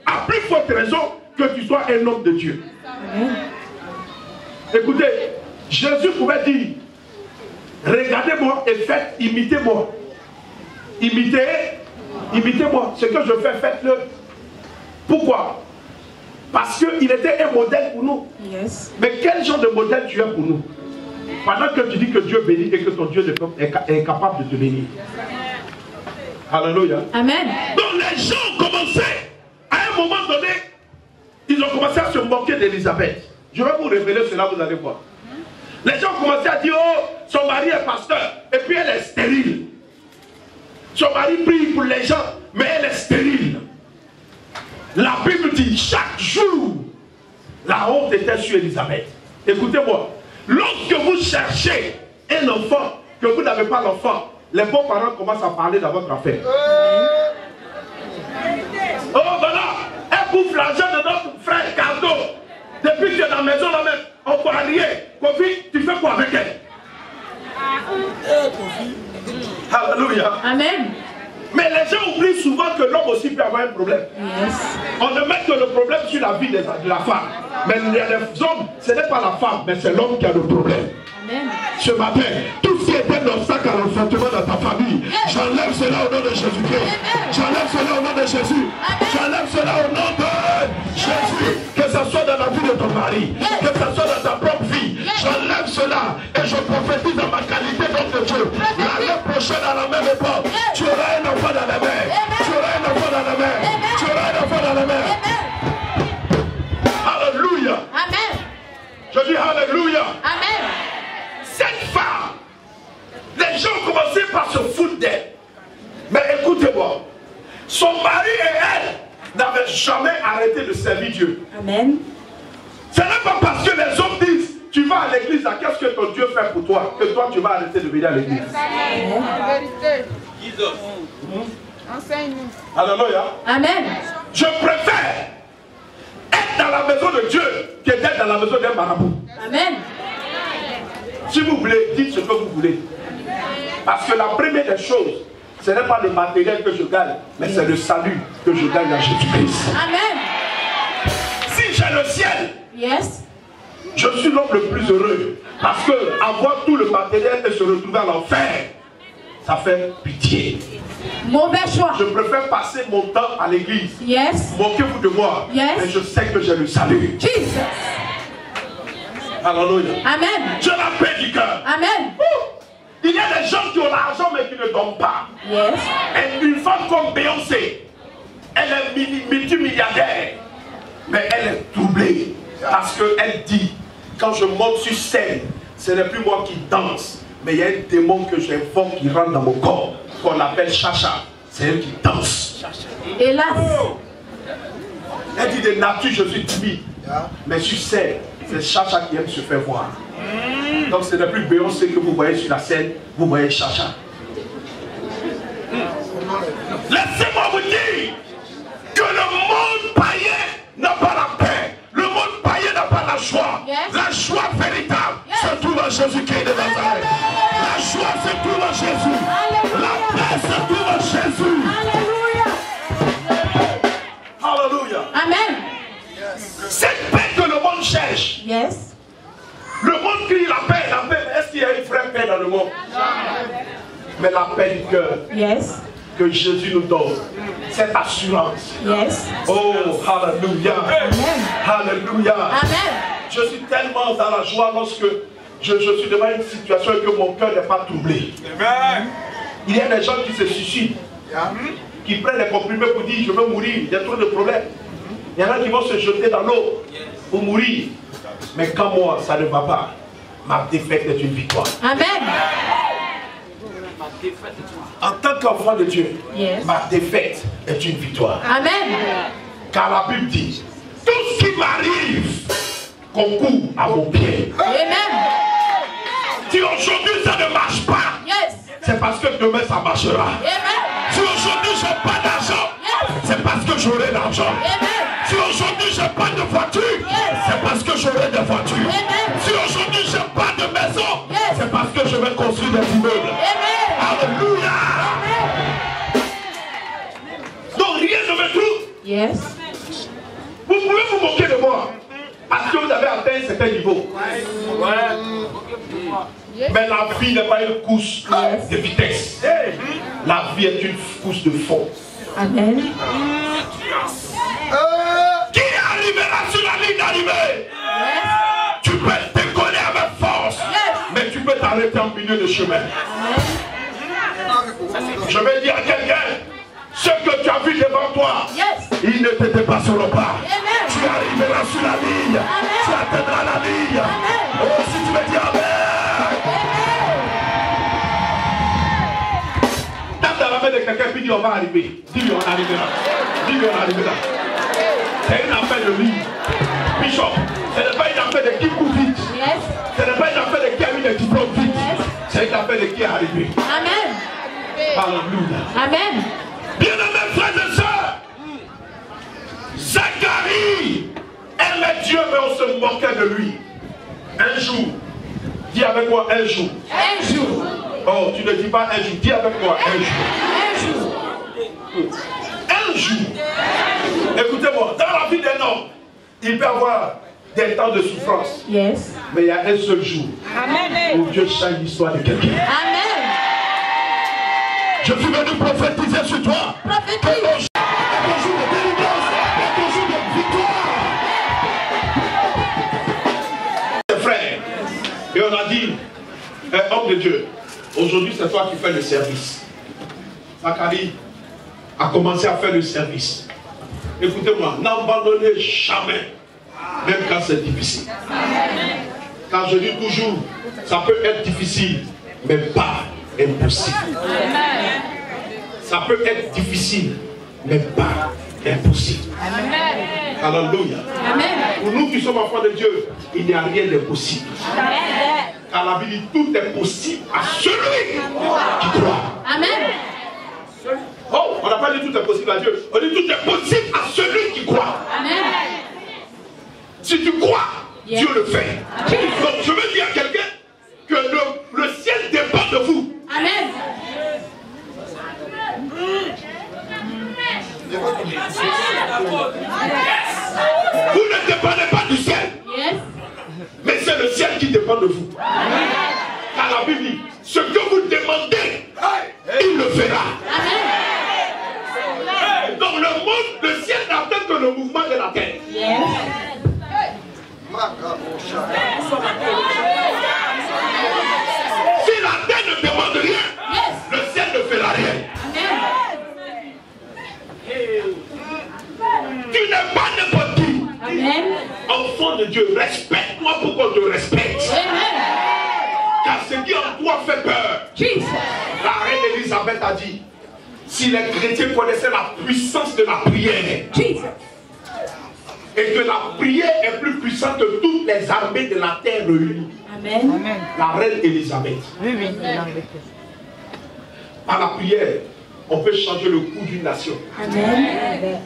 Speaker 1: À plus forte raison que tu sois un homme de Dieu.
Speaker 10: Amen.
Speaker 1: Écoutez, Jésus pouvait dire, regardez-moi et faites, imitez-moi. Imitez-moi. Ce que je fais, faites-le. Pourquoi? Parce qu'il était un modèle pour nous.
Speaker 10: Yes.
Speaker 1: Mais quel genre de modèle tu es pour nous? Pendant que tu dis que Dieu bénit et que ton Dieu est capable de te bénir. Alléluia.
Speaker 10: Amen.
Speaker 1: Donc les gens ont commencé, à un moment donné, ils ont commencé à se moquer d'Élisabeth. Je vais vous révéler cela, vous allez voir. Les gens ont commencé à dire, oh, son mari est pasteur, et puis elle est stérile. Son mari prie pour les gens, mais elle est stérile. La Bible dit, chaque jour, la honte était sur Élisabeth. Écoutez-moi, lorsque vous cherchez un enfant, que vous n'avez pas l'enfant, les bons parents commencent à parler dans votre affaire. Oh voilà, elle bouffe l'argent de notre frère Cardo. Depuis que tu es dans la maison là même, on voit rien. Kofi, tu fais quoi avec elle? Alléluia.
Speaker 10: Amen.
Speaker 1: Mais les gens oublient souvent que l'homme aussi peut avoir un problème.
Speaker 10: Yes.
Speaker 1: On ne met que le problème sur la vie de la femme. Mais les hommes, ce n'est pas la femme, mais c'est l'homme qui a le problème.
Speaker 10: Amen.
Speaker 1: Ce matin, tout ce qui est un obstacle à l'enfantement dans ta famille, j'enlève cela au nom de Jésus-Christ. J'enlève cela au nom de Jésus. J'enlève cela au nom de Jésus. Que ce soit dans la vie de ton mari, que ce soit dans ta propre vie, j'enlève cela et je prophétise dans ma qualité d'homme de Dieu. L'année prochaine, à la même époque, tu auras un enfant dans la mer. Tu auras un enfant dans la mer. Tu auras un enfant dans la mer. Alléluia.
Speaker 10: Amen.
Speaker 1: Je dis Alléluia.
Speaker 10: Amen.
Speaker 1: Cette femme, les gens ont commencé par se foutre d'elle. Mais écoutez-moi, son mari et elle n'avaient jamais arrêté de servir Dieu.
Speaker 10: Amen.
Speaker 1: Ce n'est pas parce que les hommes disent, tu vas à l'église, qu'est-ce que ton Dieu fait pour toi, que toi tu vas arrêter de venir à l'église.
Speaker 8: Enseigne-nous.
Speaker 1: Alléluia.
Speaker 10: Amen.
Speaker 1: Je préfère être dans la maison de Dieu que d'être dans la maison d'un marabout.
Speaker 10: Amen.
Speaker 1: Si vous voulez, dites ce que vous voulez. Parce que la première des choses, ce n'est pas le matériel que je gagne, mais c'est le salut que je gagne à Jésus-Christ.
Speaker 10: Amen.
Speaker 1: Si j'ai le ciel,
Speaker 10: yes.
Speaker 1: je suis l'homme le plus heureux. Parce que avoir tout le matériel et se retrouver à l'enfer, ça fait pitié.
Speaker 10: Mauvais choix.
Speaker 1: Je préfère passer mon temps à l'église.
Speaker 10: Yes.
Speaker 1: Moquez-vous de moi.
Speaker 10: Yes.
Speaker 1: Mais je sais que j'ai le salut.
Speaker 10: Jesus.
Speaker 1: Alléluia.
Speaker 10: Amen.
Speaker 1: Je la paix du cœur.
Speaker 10: Amen.
Speaker 1: Il y a des gens qui ont l'argent mais qui ne dorment pas.
Speaker 10: Yes.
Speaker 1: Et une femme comme Beyoncé, elle est multimilliardaire, mais elle est troublée parce qu'elle dit, quand je monte sur scène, ce n'est plus moi qui danse, mais il y a un démon que j'invoque qui rentre dans mon corps, qu'on appelle Chacha. C'est elle qui danse.
Speaker 10: Hélas.
Speaker 1: Elle dit de nature, je suis timide, mais sur scène, c'est Chacha qui aime se faire voir. Donc ce n'est plus Beyoncé que vous voyez sur la scène, vous voyez Chacha. Laissez-moi vous dire que le monde païen n'a pas la paix. Le monde païen n'a pas la joie.
Speaker 10: Yes.
Speaker 1: La joie véritable se trouve en Jésus-Christ de Nazareth. La joie se trouve en Jésus.
Speaker 10: Alléluia.
Speaker 1: La paix se trouve en Jésus.
Speaker 10: Alléluia.
Speaker 1: Alléluia.
Speaker 10: Amen.
Speaker 1: Cette paix que le monde cherche.
Speaker 10: Yes.
Speaker 1: Le monde crie la paix, la paix. Est-ce qu'il y a une vraie paix dans le monde? Mais la paix du cœur.
Speaker 10: Yes.
Speaker 1: que Jésus nous donne. Cette assurance.
Speaker 10: Yes.
Speaker 1: Oh, Alléluia. Alléluia.
Speaker 10: Amen.
Speaker 1: Je suis tellement dans la joie lorsque je suis devant une situation et que mon cœur n'est pas troublé. Amen. Il y a des gens qui se suicident, qui prennent des comprimés pour dire je veux mourir, il y a trop de problèmes. Il y en a qui vont se jeter dans l'eau pour mourir. Mais quand moi, ça ne va pas, ma défaite est une victoire.
Speaker 10: Amen.
Speaker 1: En tant qu'enfant de Dieu,
Speaker 10: yes,
Speaker 1: ma défaite est une victoire.
Speaker 10: Amen.
Speaker 1: Car la Bible dit, tout ce qui m'arrive concourt à mon bien.
Speaker 10: Amen.
Speaker 1: Si aujourd'hui ça ne marche pas,
Speaker 10: yes,
Speaker 1: c'est parce que demain ça marchera.
Speaker 10: Amen.
Speaker 1: Si aujourd'hui je n'ai pas d'argent, yes, c'est parce que j'aurai l'argent. Si aujourd'hui je n'ai pas de voiture, yes, c'est parce que j'aurai des voitures. Amen. Si aujourd'hui je n'ai pas de maison, yes, c'est parce que je vais construire des immeubles. Amen. Alléluia. Donc rien ne me trouve.
Speaker 10: Yes.
Speaker 1: Vous pouvez vous moquer de moi parce que vous avez atteint un certain niveau. Mais la vie n'est pas une course de vitesse. La vie est une course de fond.
Speaker 10: Amen.
Speaker 1: Qui arrivera sur la ligne d'arrivée? Tu peux décoller avec force, mais tu peux t'arrêter en milieu de chemin. Je vais dire à quelqu'un, ce que tu as vu devant toi, il ne te dépasseront pas. Tu arriveras sur la ligne, tu atteindras la ligne. Oh, si tu veux dire Amen. Tape dans la main de quelqu'un et dis on va arriver. Dis-lui on arrivera. Dis-lui on arrivera. C'est une affaire de vie. Bishop, ce n'est pas une affaire de qui court vite. Ce n'est pas une affaire de qui a eu des diplômes vite. C'est une affaire de qui est arrivé.
Speaker 10: Amen.
Speaker 1: Alléluia.
Speaker 10: Amen.
Speaker 1: Bien-aimés frères et sœurs, Zacharie aimait Dieu, mais on se moquait de lui. Un jour, dis avec moi un jour.
Speaker 10: Un jour.
Speaker 1: Oh, tu ne dis pas un jour, dis avec moi un jour.
Speaker 10: Un jour.
Speaker 1: Un jour. Écoutez-moi, dans la vie d'un homme, il peut y avoir des temps de souffrance.
Speaker 10: Yes.
Speaker 1: Mais il y a un seul jour
Speaker 10: Amen.
Speaker 1: où Dieu change l'histoire de quelqu'un.
Speaker 10: Amen.
Speaker 1: Je suis venu prophétiser sur toi.
Speaker 10: Prophétise.
Speaker 1: Ton jour de délivrance, ton jour de victoire. Frère, et on a dit, homme de Dieu, aujourd'hui c'est toi qui fais le service. Zacharie a commencé à faire le service. Écoutez-moi, n'abandonnez jamais, même quand c'est difficile. Quand je dis toujours, ça peut être difficile, mais pas impossible. Ça peut être difficile, mais pas impossible. Alléluia. Pour nous qui sommes enfants de Dieu, il n'y a rien d'impossible. Car la Bible dit tout est possible à celui qui croit.
Speaker 10: Amen.
Speaker 1: Oh, on n'a pas dit tout est possible à Dieu. On dit tout est possible à celui qui croit.
Speaker 10: Amen.
Speaker 1: Si tu crois, Dieu le fait. Donc je veux dire à quelqu'un que le ciel dépend de vous.
Speaker 10: Amen.
Speaker 1: Vous ne dépendez pas du ciel.
Speaker 10: Yes.
Speaker 1: Mais c'est le ciel qui dépend de vous. Car la Bible dit, ce que vous demandez, il le fera.
Speaker 10: Amen.
Speaker 1: Donc le monde, le ciel n'attend que le mouvement de la terre.
Speaker 10: Yes.
Speaker 1: Si la terre ne demande rien, le ciel ne fera rien. Tu n'es pas n'importe qui.
Speaker 10: Amen.
Speaker 1: Enfant de Dieu, respecte-moi pour qu'on te respecte.
Speaker 10: Amen.
Speaker 1: Car ce qui en toi fait peur.
Speaker 10: Jesus.
Speaker 1: La reine Elisabeth a dit, si les chrétiens connaissaient la puissance de la prière,
Speaker 10: Jesus.
Speaker 1: et que la prière est plus puissante que toutes les armées de la terre réunies.
Speaker 10: Amen.
Speaker 1: La reine Elisabeth. Par la prière, on peut changer le cours d'une nation.
Speaker 10: Amen.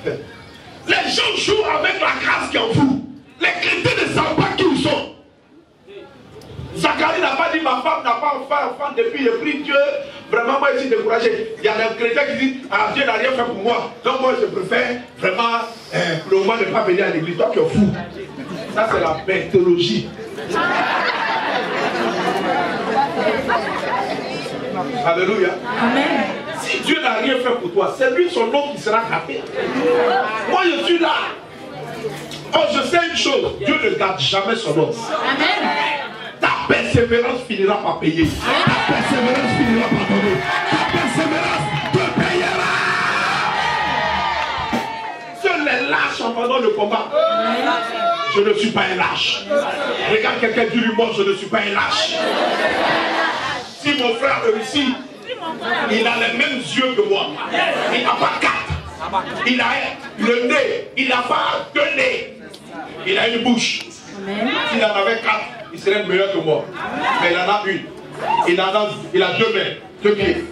Speaker 1: Les gens jouent avec la grâce qui est en vous. Les chrétiens ne savent pas qui ils sont. Zacharie n'a pas dit ma femme n'a pas enfant depuis je prie Dieu. Vraiment, moi je suis découragé. Il y a des chrétiens qui disent ah, Dieu n'a rien fait pour moi. Donc moi je préfère vraiment le moment de ne pas venir à l'église. Toi qui es fou. Ça c'est la bêtologie. Alléluia.
Speaker 10: Amen.
Speaker 1: Si Dieu n'a rien fait pour toi, c'est lui son nom qui sera gâté. Moi je suis là. Oh, je sais une chose, Dieu ne garde jamais son nom.
Speaker 10: Amen.
Speaker 1: Ta persévérance finira par payer. Ta persévérance finira par donner. Ta persévérance te payera. Seuls les lâches pendant le combat. Je ne suis pas un lâche. Regarde quelqu'un dit lui, moi je ne suis pas un lâche. Si mon frère réussit, il a les mêmes yeux que moi. Il n'a pas 4. Il a le nez. Il n'a pas 2 nez. Il a une bouche. S'il en avait 4, il serait meilleur que moi. Mais il en a une. Il a 2 mains, 2 pieds.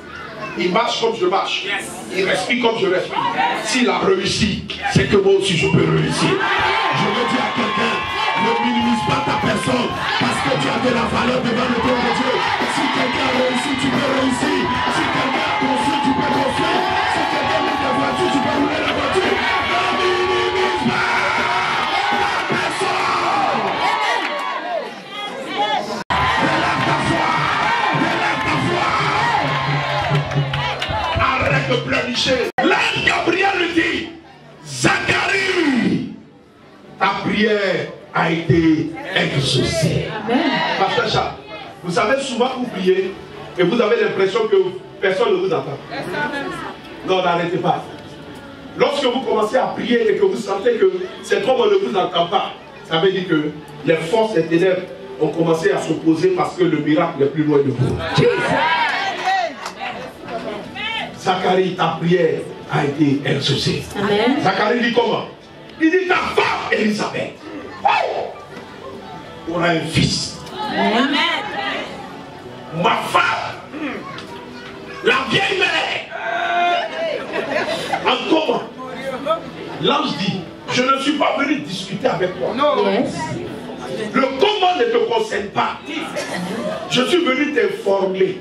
Speaker 1: Il marche comme je marche. Il respire comme je respire. S'il a réussi, c'est que moi aussi je peux réussir. Je veux dire à quelqu'un, ne minimise pas ta personne parce que tu as de la valeur devant le trône de Dieu. Si quelqu'un a réussi, tu peux réussir. Si quelqu'un a construit, tu peux construire. Si quelqu'un met la voiture, tu peux rouler la voiture. Ne minimise pas ta personne. Relève ta foi. Relève ta foi. Arrête de pleurnicher. L'ange Gabriel lui dit, Zacharie, ta prière a été exaucée. Pasteur Charles, vous savez souvent vous priez et vous avez l'impression que personne ne vous entend. Non, n'arrêtez pas. Lorsque vous commencez à prier et que vous sentez que cet homme ne vous entend pas, ça veut dire que les forces des ténèbres ont commencé à s'opposer parce que le miracle est plus loin de vous. Zacharie, ta prière a été exaucée. Zacharie dit comment? Il dit ta femme Élisabeth aura un fils. Amen. Ma femme, la vieille mère. Encore, l'ange dit, je ne suis pas venu discuter avec toi. Yes. Le comment ne te concerne pas. Je suis venu t'informer.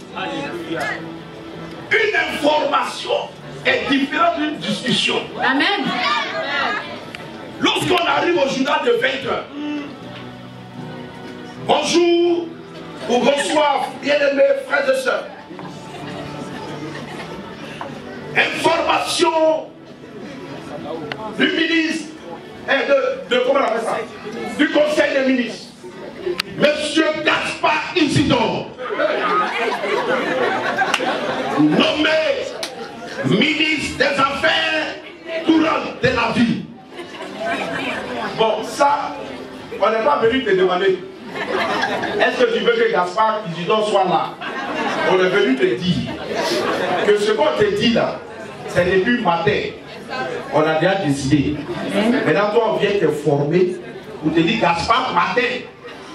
Speaker 1: Une information est différente d'une discussion. Amen. Lorsqu'on arrive au journal de 20h, bonjour ou bonsoir, bien-aimés frères et sœurs. Information du ministre et de comment on appelle ça? Du conseil des ministres. Monsieur Gaspard Isidore, nommé ministre des Affaires courantes de la vie. Bon, ça, on n'est pas venu te demander. Est-ce que tu veux que Gaspard Isidore soit là? On est venu te dire que ce qu'on te dit là, c'est depuis matin. On a déjà décidé. Maintenant, toi, on vient te former pour te dire Gaspard matin.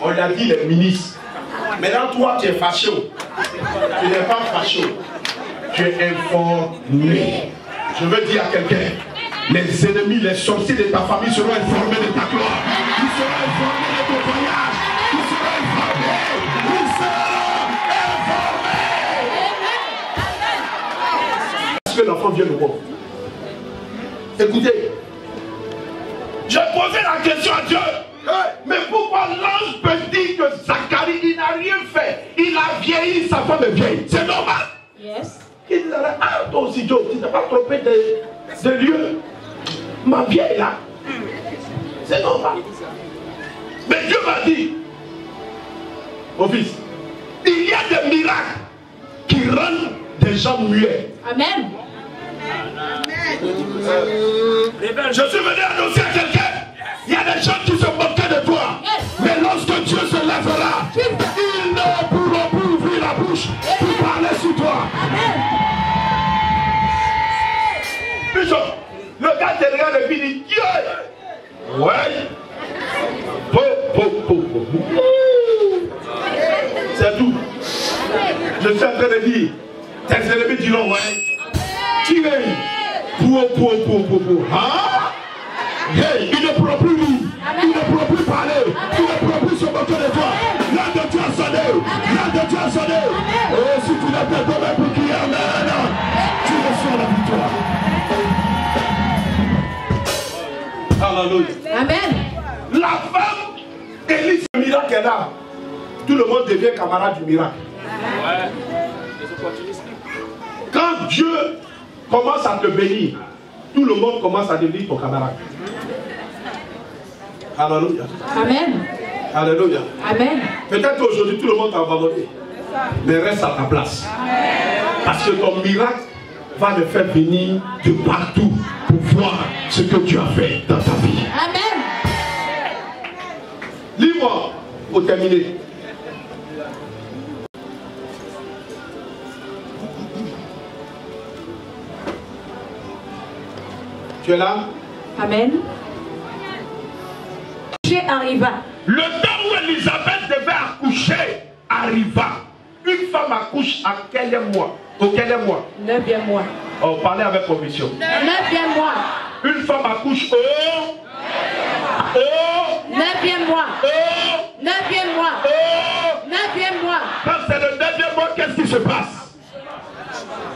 Speaker 1: On lui a dit les ministres. Maintenant, toi, tu es fâché. Tu n'es pas fâché. Tu es informé. Je veux dire à quelqu'un, les ennemis, les sorciers de ta famille seront informés de ta gloire. Ils seront informés de ton voyage. Ils seront informés. Ils seront informés. Est-ce que l'enfant vient de moi? Écoutez, j'ai posé la question à Dieu. Mais pourquoi l'ange peut dire que Zacharie, il n'a rien fait? Il a vieilli, sa femme est vieille. C'est normal. Yes. Il dit, ah, toi aussi, Joe, tu n'as pas trompé de lieu. Ma vieille là. C'est normal. Mais Dieu m'a dit, mon fils, il y a des miracles qui rendent des gens muets. Amen. Je suis venu annoncer à quelqu'un. Il y a des gens qui se moquaient de toi. Mais lorsque Dieu se lèvera, ils ne pourront plus ouvrir la bouche pour parler sur toi. Bishop, le gars te regarde et puis dit Dieu. Ouais. C'est tout. Je suis en train de dire, tes ennemis diront ouais. Tirez. Hein? Hey, il ne pourra plus lire, il ne pourra plus parler, il ne pourra plus se moquer de toi. L'âme de Dieu a sonné, l'âme de Dieu a sonné. Et si tu n'as pas tombé pour crier Amen, tu reçois la victoire. Alléluia. Amen. La femme Élise, le miracle est là. Tout le monde devient camarade du miracle. Quand Dieu commence à te bénir, tout le monde commence à devenir ton camarade. Alléluia.
Speaker 10: Amen.
Speaker 1: Alléluia.
Speaker 10: Amen.
Speaker 1: Peut-être qu'aujourd'hui, tout le monde t'a abandonné. Mais reste à ta place. Parce que ton miracle va le faire venir de partout pour voir ce que tu as fait dans ta vie.
Speaker 10: Amen.
Speaker 1: Lis-moi pour terminer. Tu es là?
Speaker 10: Amen. Arriva.
Speaker 1: Le temps où Elisabeth devait accoucher arriva. Une femme accouche à quel mois? Au quel mois?
Speaker 10: 9e mois.
Speaker 1: Oh, parlez avec conviction.
Speaker 10: 9e mois.
Speaker 1: Une femme accouche au
Speaker 10: 9e mois. 9e mois. 9e mois.
Speaker 1: Quand c'est le 9e mois, qu'est-ce qui se passe?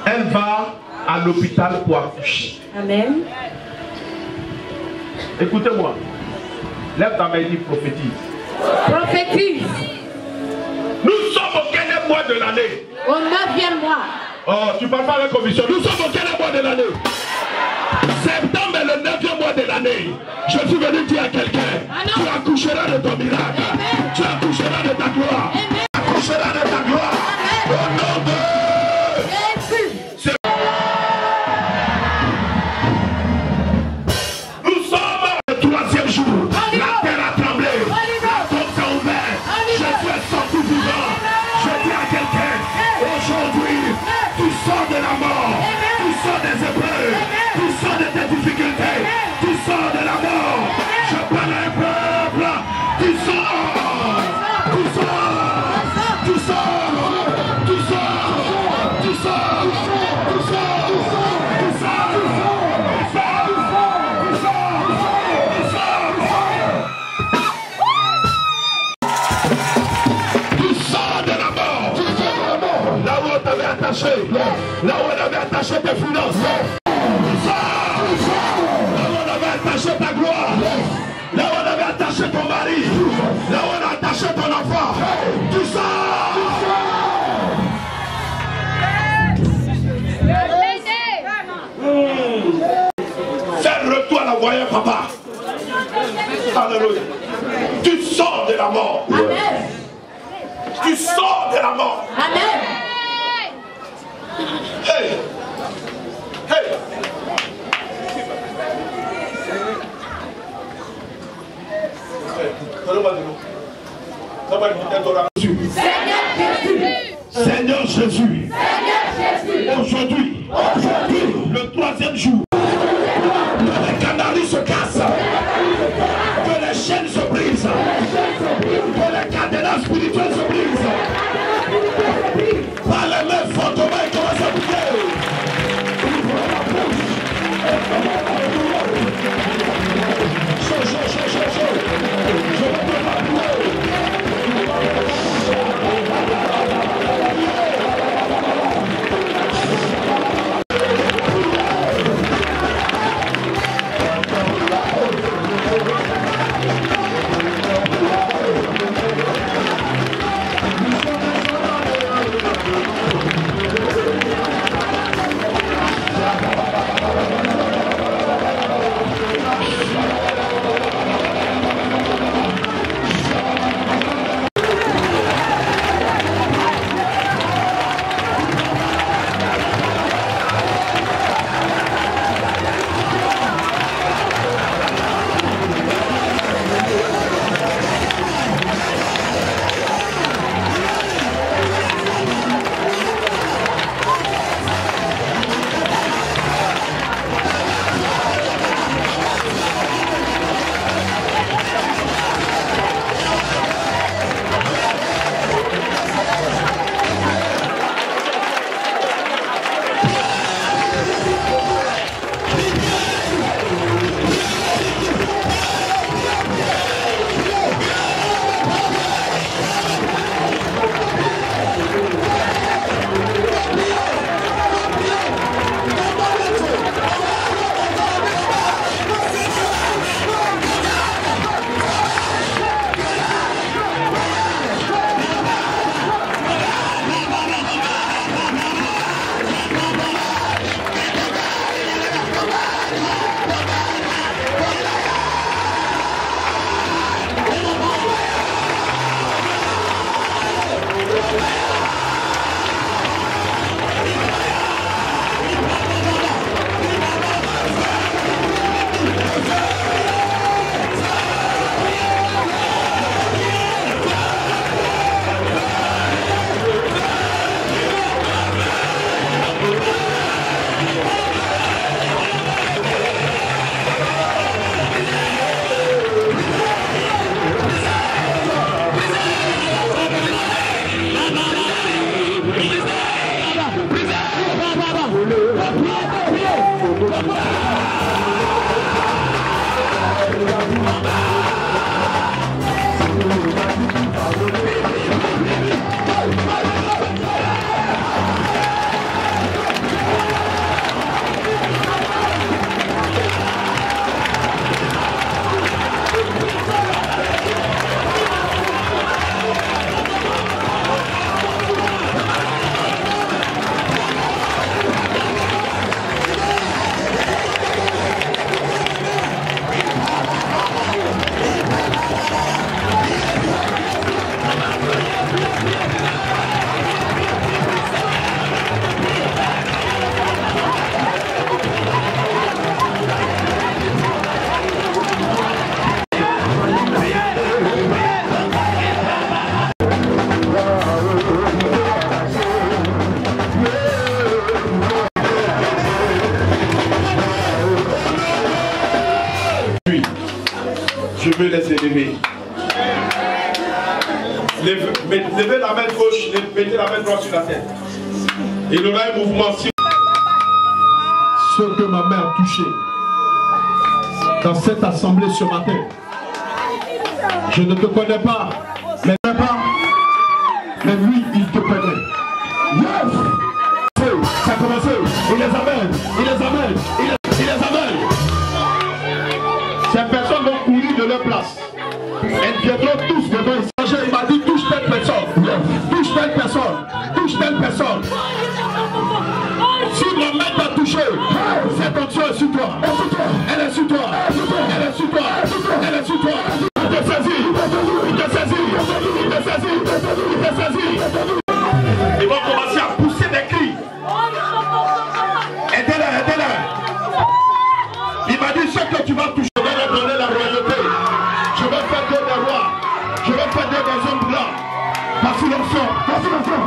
Speaker 1: Elle va à l'hôpital pour accoucher.
Speaker 10: Amen.
Speaker 1: Écoutez-moi. Lève ta main et dis prophétise.
Speaker 10: Prophétise.
Speaker 1: Nous sommes au quel mois de l'année?
Speaker 10: Au 9e mois.
Speaker 1: Oh, tu parles pas avec conviction. Nous sommes au quel mois de l'année? Septembre est le 9e mois de l'année. Je suis venu dire à quelqu'un, tu accoucheras de ton miracle. Amen. Tu accoucheras de ta gloire. Amen. Tu accoucheras de ta gloire. Amen. Au nom de Jésus. Nous sommes le 3e jour. La terre a tremblé. La tombe s'est ouverte. Jésus est sorti vivant. Je dis à quelqu'un, aujourd'hui, tu sors de la mort. Tu sors des épreuves. Tu sors de tes difficultés. Tu sors de la mort. Je parle à un peuple. Tu sors. Tu sors. Tu sors. Tu sors. Tu sors. Tu sors. Tu sors de la mort. Là où on t'avait attaché. Là où on avait attaché tes finances. Tu sors. Là où on avait attaché ta gloire. Là où on avait attaché ton mari. Là où on a attaché ton enfant. Tu sors. Fais le retour à la voyante, papa. Alléluia. Tu sors de la mort.
Speaker 10: Amen.
Speaker 1: Tu sors de la mort.
Speaker 10: Amen.
Speaker 1: Hey. Hey. Seigneur Jésus. Aujourd'hui, le 3e jour, que les canaris se cassent, que les chaînes se brisent, que les cadenas spirituelles se brisent. Par les mains fortement, il commence à bouger. Je veux les élever. Levez la main gauche, mettez la main droite sur la tête. Il y aura un mouvement. Ce que ma mère a touché dans cette assemblée ce matin. Je ne te connais pas, mais lui, il te connaît. Yes! Ça a commencé. Il les amène. Il les amène. Ces personnes vont courir de leur place. Elles viendront tous devant ici. Il m'a dit touche telle personne. Touche telle personne. Touche telle personne. Si ma main t'a touché, cette onction est sur toi. Elle est sur toi. Elle est sur toi. Elle est sur toi. Il te saisit. Il te saisit. Il te saisit. Il te saisit. Ils vont commencer à pousser des cris. Aidez-les. Il m'a dit ce que tu vas toucher, je vais leur donner la royauté. Je vais faire des rois. Je vais faire des hommes blancs. Voici l'onction. Voici l'onction.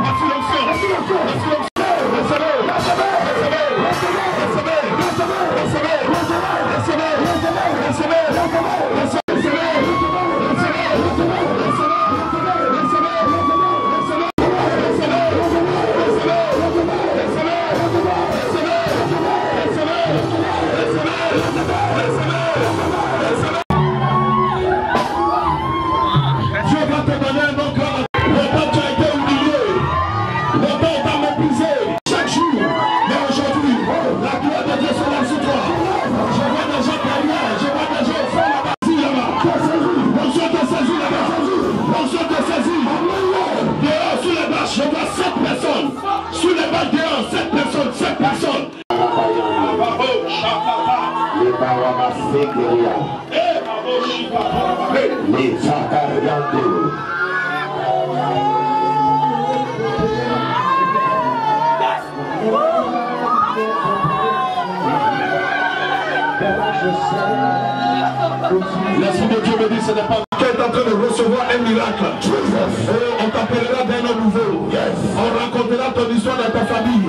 Speaker 1: L'Esprit de Dieu me dit ce n'est pas tu es en train de recevoir un miracle. On t'appellera d'un nom nouveau. On racontera ton histoire dans ta famille.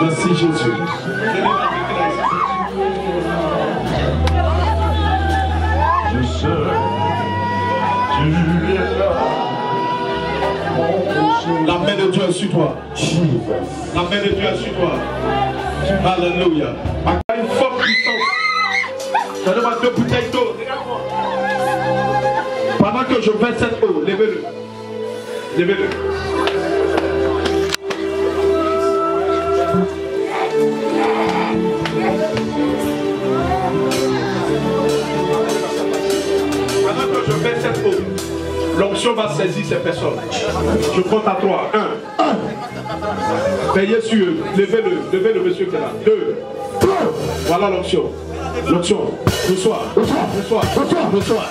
Speaker 1: Merci Jésus. Je serai. Tu es là. La main de Dieu est sur toi. La main de Dieu est sur toi. Alléluia. Une forte puissance. Donnez-moi 2 bouteilles d'eau. Pendant que je verse cette eau, levez-le. Levez-le. Pendant que je verse cette eau, l'onction va saisir ces personnes. Je compte à 3. 1. Veillez sur eux. Levez le monsieur qui est là. 2. Voilà l'onction. L'onction. Reçois. Reçois. Reçois. Reçois.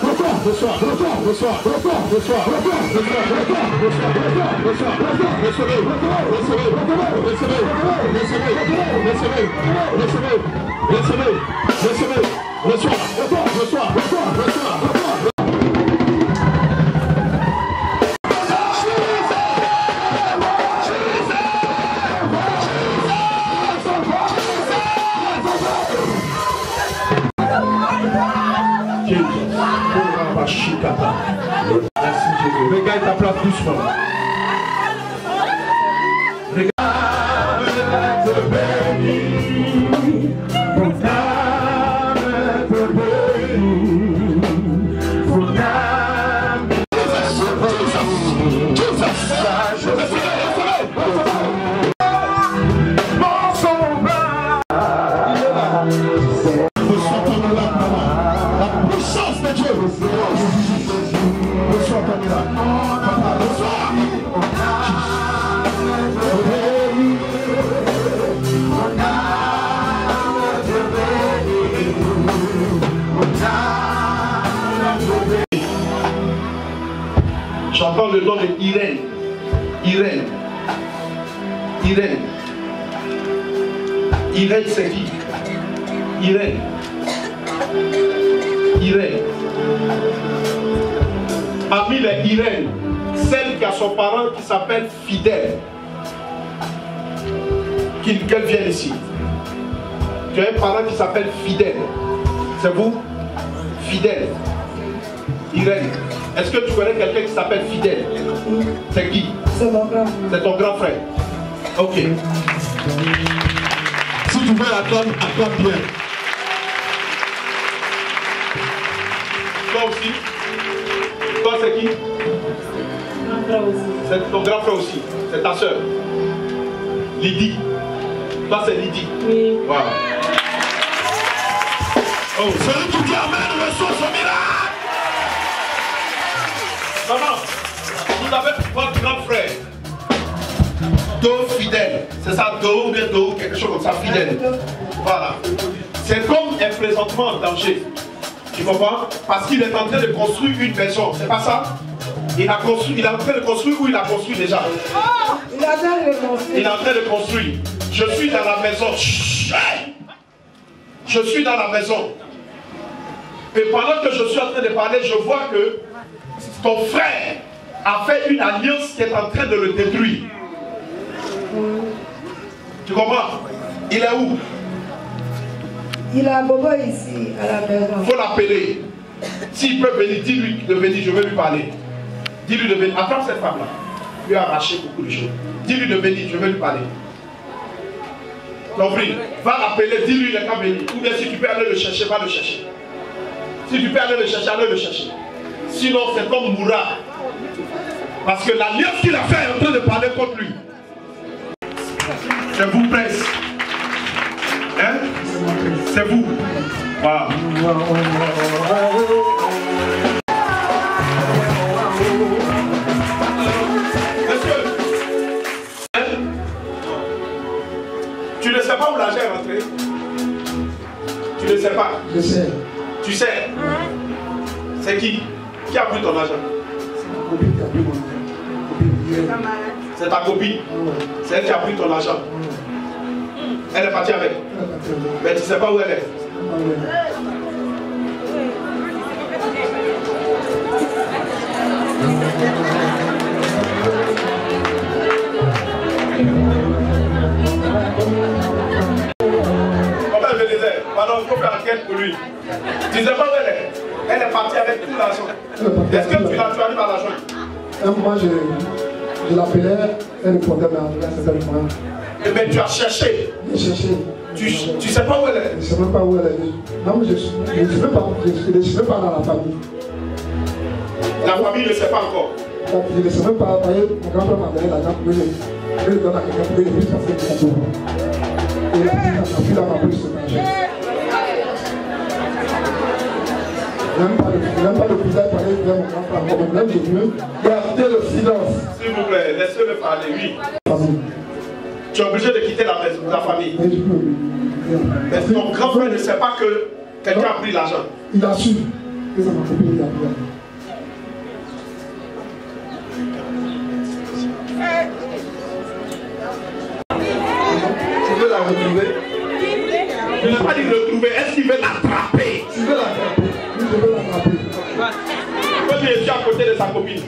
Speaker 1: Merci Jésus. Regarde ta place doucement. J'entends le nom de Irène. Irène, c'est qui? Irène. Parmi les Irène, celle qui a son parent qui s'appelle Fidèle. Qu'elle vienne ici. Tu as un parent qui s'appelle Fidèle. C'est vous? Fidèle. Irène, est-ce que tu connais quelqu'un qui s'appelle Fidèle? C'est qui?
Speaker 6: C'est mon grand.
Speaker 1: C'est ton grand frère. Ok. Si tu veux attendre, acclame bien. Toi aussi? Toi c'est qui?
Speaker 3: Mon frère aussi.
Speaker 1: C'est ton grand frère aussi. C'est ta soeur. Lydie. Toi c'est Lydie.
Speaker 3: Oui.
Speaker 1: Voilà. Oh, celui qui dit Amen reçoit son miracle. Maman, vous avez votre grand frère. Do fidèle. C'est ça, Do ou bien Do, quelque chose comme ça, fidèle. Voilà. C'est comme un présentement en danger. Tu comprends? Parce qu'il est en train de construire une maison. C'est pas ça? Il est en train de construire ou il a construit déjà?
Speaker 6: Oh, il est en train de construire.
Speaker 1: Il est en train de construire. Je suis dans la maison. Je suis dans la maison. Et pendant que je suis en train de parler, je vois que ton frère a fait une alliance qui est en train de le détruire. Tu comprends? Il est où?
Speaker 6: Il a un bobo ici, à la maison.
Speaker 1: Il faut l'appeler. S'il peut venir, dis-lui de venir, je vais lui parler. Dis-lui de venir. Attrape cette femme-là. Il lui a arraché beaucoup de choses. Dis-lui de venir, je vais lui parler. Compris? Va l'appeler, dis-lui il est qu'à venir. Ou bien si tu peux aller le chercher, va le chercher. Si tu peux aller le chercher, allez le chercher. Sinon, c'est comme Moura. Parce que l'alliance qu'il a fait est en train de parler contre lui. Je vous presse. Hein? C'est vous. Voilà. Monsieur, hein? Tu ne sais pas où l'argent est rentré? Tu ne sais pas?
Speaker 9: Je sais.
Speaker 1: Tu sais? C'est qui? Qui a pris ton argent?
Speaker 9: C'est ma copine qui a pris mon argent.
Speaker 1: C'est ta copine? C'est elle qui a pris ton argent? Elle est partie avec? Mais tu ne sais pas où elle est? Comment elle me disait? Pardon, il faut faire enquête pour lui. Tu ne sais pas où elle est? Elle est partie avec tout l'argent. Est-ce que tu arrives à la joindre?
Speaker 9: Un moment, je l'appelais, elle répondait, mais à un certain moment.
Speaker 1: Eh bien, tu as cherché.
Speaker 9: J'ai cherché.
Speaker 1: Tu ne sais pas où elle est?
Speaker 9: Je ne sais même pas où elle est. Non, mais je ne suis même pas dans la famille.
Speaker 1: La famille ne sait pas encore.
Speaker 9: Je ne sais même pas. Mon grand-père m'a donné l'argent pour lui. Je lui donne à quelqu'un pour lui faire faire des cadeaux. Et la fille m'a pris ce argent. Même pas le visage parler de mon grand-père. Même je veux garder le silence.
Speaker 1: S'il vous plaît, laissez-le parler, oui. Tu es obligé de quitter la maison, la famille. Mais ton grand frère ne sait pas que quelqu'un a pris l'argent.
Speaker 9: Il a su que c'est ma copine qui a pris l'argent.
Speaker 1: Tu veux la retrouver? Je n'ai pas dit retrouver, est-ce qu'il veut l'attraper?
Speaker 9: Tu veux l'attraper? Oui, je veux l'attraper.
Speaker 1: Toi, tu es déjà à côté de sa copine.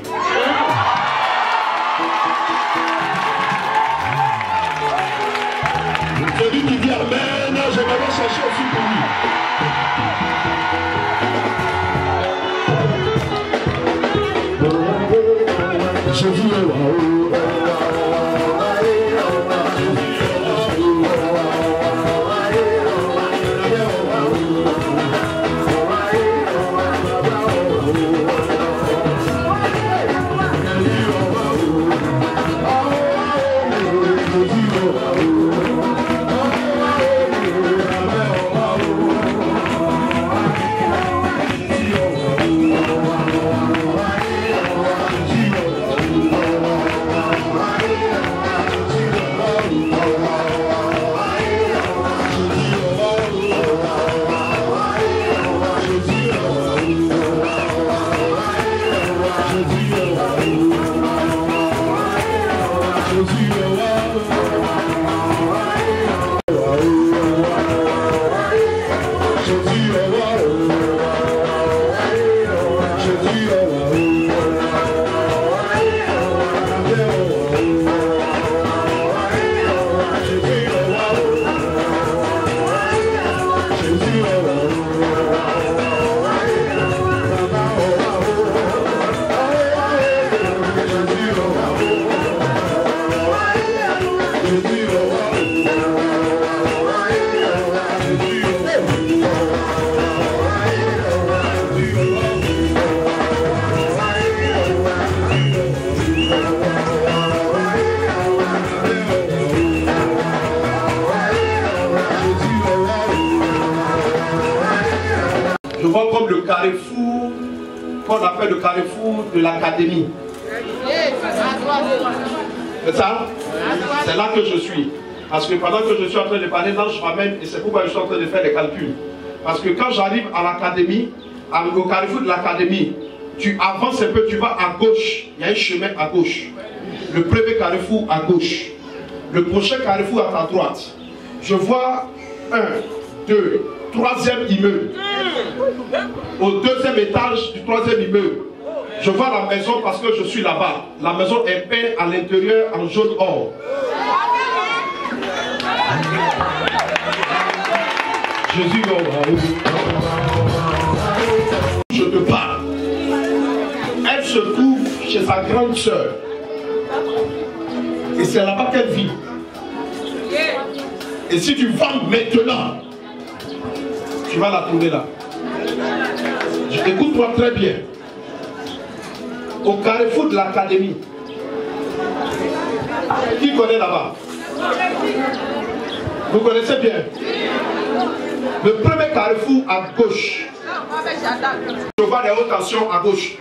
Speaker 1: Celui qui dit Amen, je vais aller chercher aussi pour lui. Jésus est là. Je vois comme le carrefour, qu'on appelle le carrefour de l'académie. C'est ça? C'est là que je suis. Parce que pendant que je suis en train de parler, là, je m'amène, et c'est pourquoi je suis en train de faire les calculs. Parce que quand j'arrive à l'académie, au carrefour de l'académie, tu avances un peu, tu vas à gauche. Il y a un chemin à gauche. Le premier carrefour à gauche. Le prochain carrefour à ta droite. Je vois 1, 2, 3e immeuble. Au 2e étage du 3e immeuble. Je vois la maison parce que je suis là-bas. La maison est peinte à l'intérieur en jaune or. Jésus, je te parle. Elle se trouve chez sa grande sœur. Et c'est là-bas qu'elle vit. Et si tu vas maintenant, tu vas la trouver là. Écoute-moi très bien. Au carrefour de l'académie. Qui connaît là-bas? Vous connaissez bien? Le premier carrefour à gauche. Je vois les hautes tensions à gauche.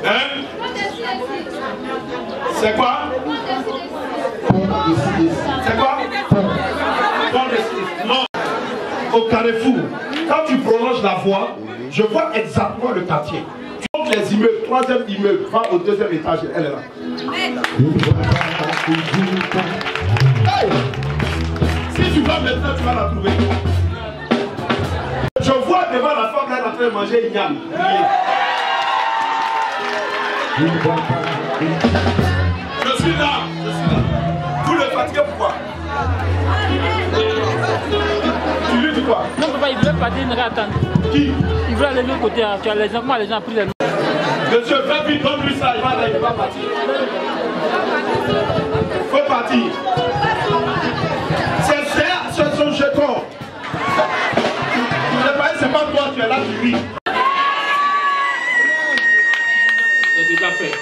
Speaker 1: Hein? C'est quoi? C'est quoi? Non. Au carrefour, quand tu prolonges la voie, je vois exactement le quartier. Tu montes les immeubles, 3e immeuble, va au 2e étage, elle est là. Hey! Si tu vas maintenant, tu vas la trouver. Je vois devant la femme là, elle est en train de manger une yam. Je suis là. Vous le fatiguez pourquoi? Tu lui dis quoi?
Speaker 11: Non, papa, il voulait partir, il n'aurait attendre.
Speaker 1: Qui?
Speaker 11: Il voulait aller de l'autre côté. Tu as les gens ont pris les noms.
Speaker 1: Monsieur, fais vite, donne-lui ça, il va partir. Faut partir. C'est son jeton. C'est pas toi, tu es là, tu vis. C'est déjà fait.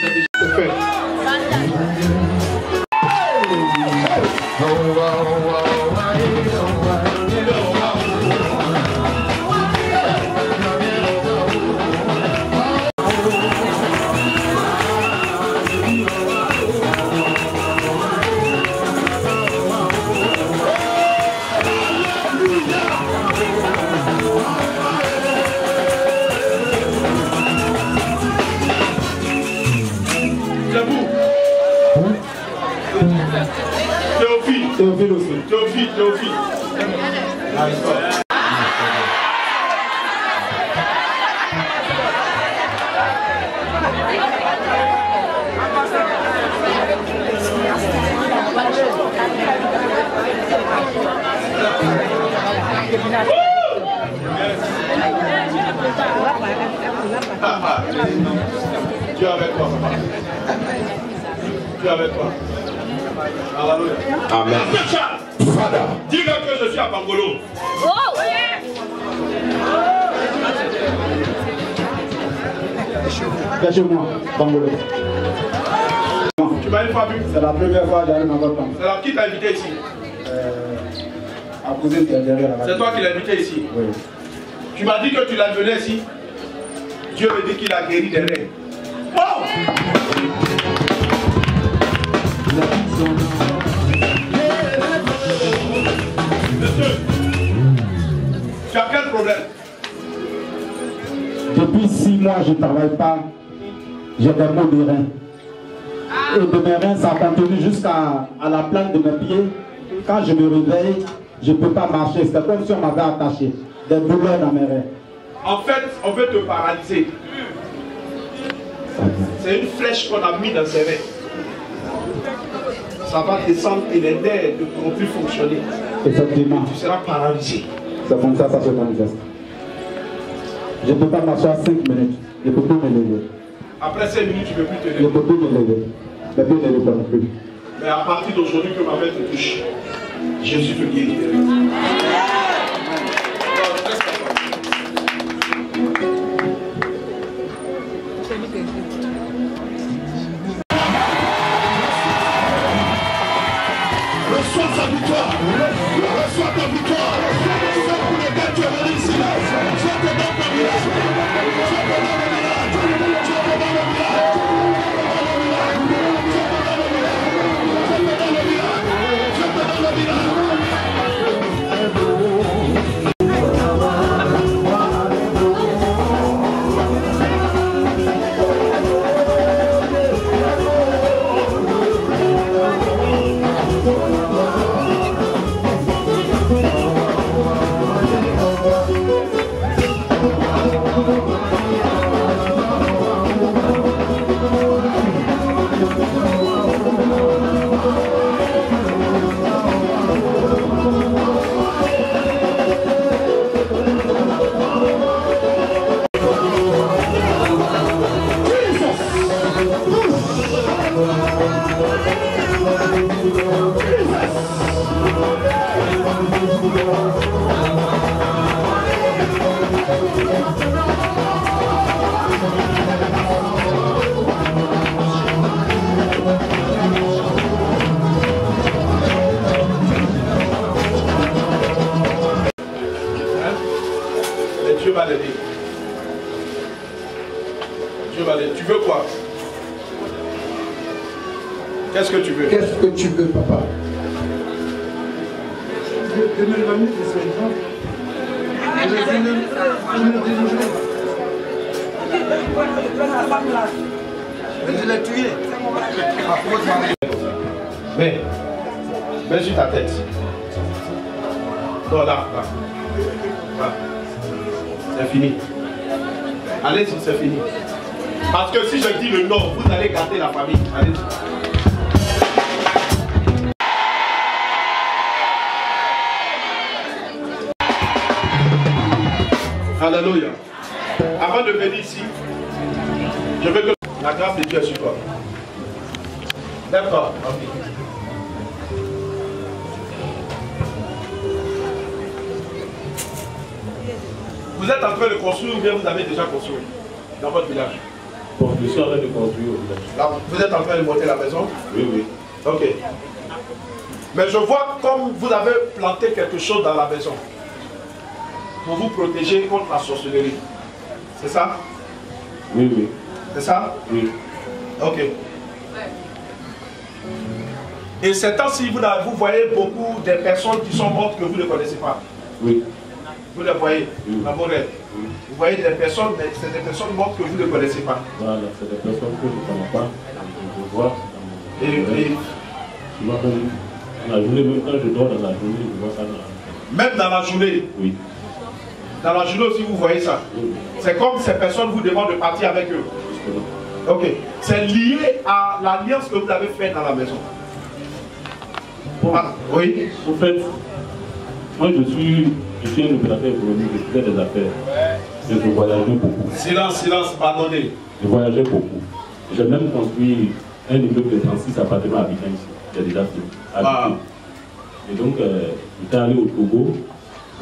Speaker 1: C'est déjà fait. Théophile aussi. Théophile. Dieu avec toi. Dieu avec toi. Alléluia. Amen. Dis-le que je suis à Bangolo.
Speaker 12: Cachez-moi, Bangolo.
Speaker 1: Tu m'as une fois vu?
Speaker 12: C'est la première fois que j'arrive à votre temps.
Speaker 1: C'est là qui t'a invité ici?
Speaker 12: À cause de derrière la.
Speaker 1: C'est toi qui l'as invité ici?
Speaker 12: Oui.
Speaker 1: Tu m'as dit que tu l'as venu ici. Dieu me dit qu'il a guéri des reins. Oh! Monsieur, tu as quel problème?
Speaker 12: Depuis 6 mois, je ne travaille pas. J'ai des maux de reins. Et de mes reins, ça continue jusqu'à la plante de mes pieds. Quand je me réveille, je ne peux pas marcher. C'est comme si on m'avait attaché. Des douleurs dans mes reins.
Speaker 1: En fait, on veut te paralyser. C'est une flèche qu'on a mis dans ses reins. Ça va descendre et les nerfs ne pourront plus fonctionner.
Speaker 12: Effectivement.
Speaker 1: Tu seras paralysé.
Speaker 12: C'est comme ça se manifeste. Je ne peux pas m'asseoir 5 minutes. Je ne peux plus me lever.
Speaker 1: Après 5 minutes, tu ne peux plus te lever.
Speaker 12: Je ne peux plus me lever. Mais plus ne le pas non plus.
Speaker 1: Mais à partir d'aujourd'hui que ma main te touche, Jésus te guérit. Reçois sa victoire. Reçois ta victoire. Ceux pour lesquels tu es venu ici, Dieu te donne ton village. Dieu te donne le village. Dieu te donne le village. Dieu te donne le village. Dieu te donne le village. Dieu va l'aider. Dieu va l'aider. Tu veux quoi? Qu'est-ce que tu veux?
Speaker 9: Qu'est-ce que tu veux, papa?
Speaker 1: Je l'ai tué. Mets sur ta tête. Non, là, là. Là. C'est fini. Allez-y, c'est fini. Parce que si je dis le nom, vous allez gâter la famille. Allez-y. Alléluia. Avant de venir ici, je veux que la grâce de Dieu est sur toi. Lève-toi. Vous êtes en train de construire ou bien vous avez déjà construit dans votre village?
Speaker 13: Bon, je suis en train de construire au village.
Speaker 1: Là, vous êtes en train de monter la maison?
Speaker 13: Oui, oui.
Speaker 1: Ok. Mais je vois comme vous avez planté quelque chose dans la maison pour vous protéger contre la sorcellerie. C'est ça?
Speaker 13: Oui, oui.
Speaker 1: C'est ça?
Speaker 13: Oui.
Speaker 1: Ok. Et ces temps-ci, vous voyez beaucoup de personnes qui sont mortes que vous ne connaissez pas.
Speaker 13: Oui.
Speaker 1: Vous les voyez dans vos rêves.
Speaker 13: Oui.
Speaker 1: Vous voyez des personnes, c'est des personnes mortes que vous ne connaissez pas.
Speaker 13: Voilà, c'est des personnes que je ne connais pas. Je vois. Souvent, dans la journée, même quand je dors dans la journée, je vois ça dans la...
Speaker 1: Même dans la journée?
Speaker 13: Oui.
Speaker 1: Dans la journée aussi, vous voyez ça?
Speaker 13: Oui.
Speaker 1: C'est comme ces personnes vous demandent de partir avec eux. Ok. C'est lié à l'alliance que vous avez faite dans la maison.
Speaker 13: Bon.
Speaker 1: Ah, oui.
Speaker 13: En fait, moi je suis un opérateur économique, je fais des affaires. Je voyageais beaucoup.
Speaker 1: Silence, silence, pardonnez.
Speaker 13: Je voyageais beaucoup. J'ai même construit un immeuble de 36 appartements à Abidjan ici. J'ai déjà fini.
Speaker 1: Ah.
Speaker 13: Et donc, j'étais allé au Togo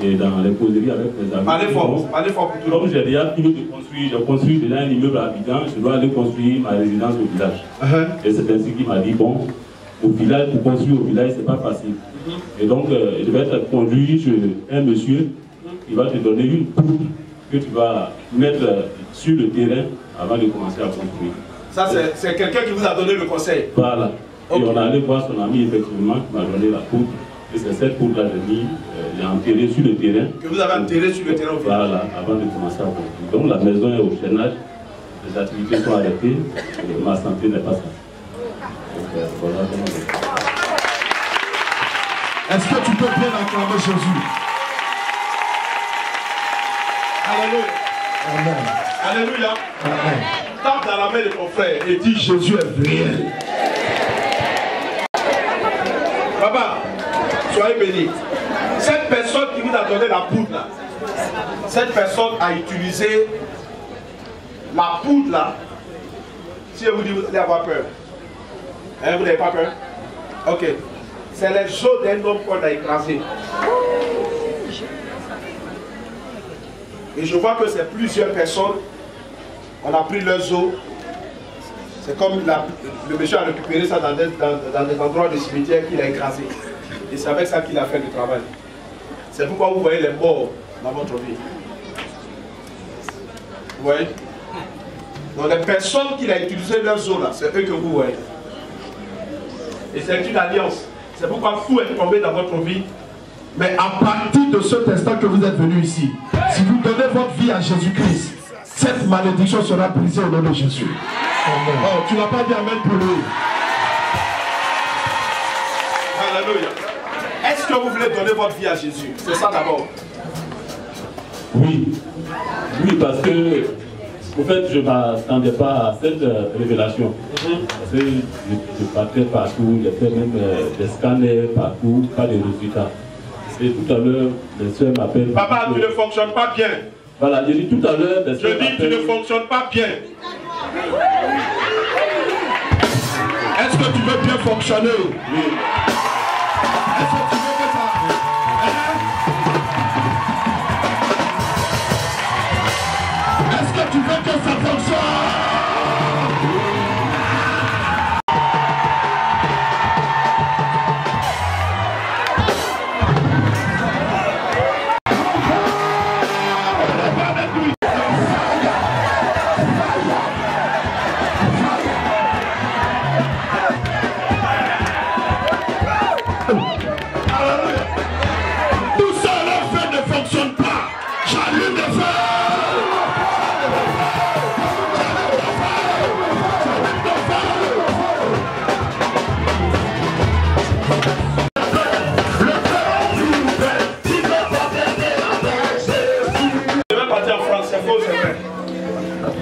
Speaker 13: et dans les causeries avec mes amis.
Speaker 1: Parlez fort pour tout le monde.
Speaker 13: Comme j'ai déjà fini de construire, j'ai construit déjà un immeuble à Abidjan, je dois aller construire ma résidence au village. Et c'est ainsi qu'il m'a dit, bon, au village, pour construire au village, c'est pas facile. Et donc, je vais être conduit chez un monsieur qui va te donner une poudre que tu vas mettre sur le terrain avant de commencer à construire.
Speaker 1: Ça, c'est quelqu'un qui vous a donné le conseil.
Speaker 13: Voilà. Okay. Et on est allé voir son ami, effectivement, qui m'a donné la poudre. Et c'est cette poudre-là que j'ai enterrée sur le terrain. Que vous avez enterrée sur le terrain au village. Voilà, avant de commencer à construire. Donc, la maison est au chaînage, les activités sont arrêtées, et ma santé n'est pas ça. Donc, voilà comment je fais.
Speaker 1: Est-ce que tu peux bien acclamer Jésus? Alléluia.
Speaker 9: Amen.
Speaker 1: Alléluia.
Speaker 9: Amen.
Speaker 1: Tape dans la main de ton frère et dis Jésus est réel. Papa, soyez bénis. Cette personne qui vous a donné la poudre là, cette personne a utilisé la poudre là. Si je vous dis, vous allez avoir peur. Hein, vous n'avez pas peur? Ok. C'est les os d'un homme qu'on a écrasé. Et je vois que c'est plusieurs personnes. On a pris leurs os. C'est comme le monsieur a récupéré ça dans des endroits de cimetière qu'il a écrasé. Et c'est avec ça qu'il a fait le travail. C'est pourquoi vous voyez les morts dans votre vie. Vous voyez? Donc les personnes qu'il a utilisées leur eau là, c'est eux que vous voyez. Et c'est une alliance. C'est pourquoi tout est tombé dans votre vie. Mais à partir de cet instant que vous êtes venu ici, si vous donnez votre vie à Jésus-Christ, cette malédiction sera brisée au nom de Jésus. Oh, tu n'as pas dit amen pour lui. Alléluia. Est-ce que vous voulez donner votre vie à Jésus? C'est ça d'abord.
Speaker 13: Oui. Oui, parce que, en fait, je ne m'attendais pas à cette révélation. Parce que je partais partout, j'ai fait même des scanners partout, pas de résultats. Et tout à l'heure, les soeurs m'appellent.
Speaker 1: Papa, tu ne fonctionnes pas bien.
Speaker 13: Voilà, j'ai dit tout à l'heure, les soeurs m'appellent.
Speaker 1: Je dis, tu ne fonctionnes pas bien. Est-ce que tu veux bien fonctionner? Oui. Est-ce que tu veux que ça... Est-ce que tu veux que ça fonctionne?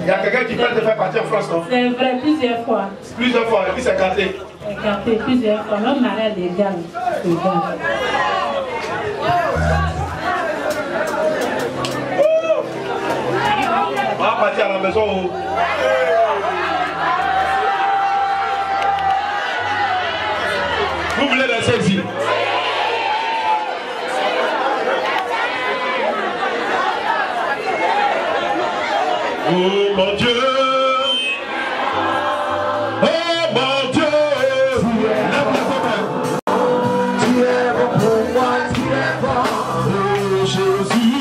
Speaker 1: Il y a quelqu'un qui peut te faire partir en France, non?
Speaker 14: C'est vrai, plusieurs fois.
Speaker 1: Plusieurs fois, et puis c'est gâté.
Speaker 14: C'est gâté plusieurs fois, même mariage légal.
Speaker 1: On va partir à la maison. Vous voulez rester ici? Oh mon Dieu, oh mon Dieu, tu es bon pour moi, tu es bon, oh Jésus,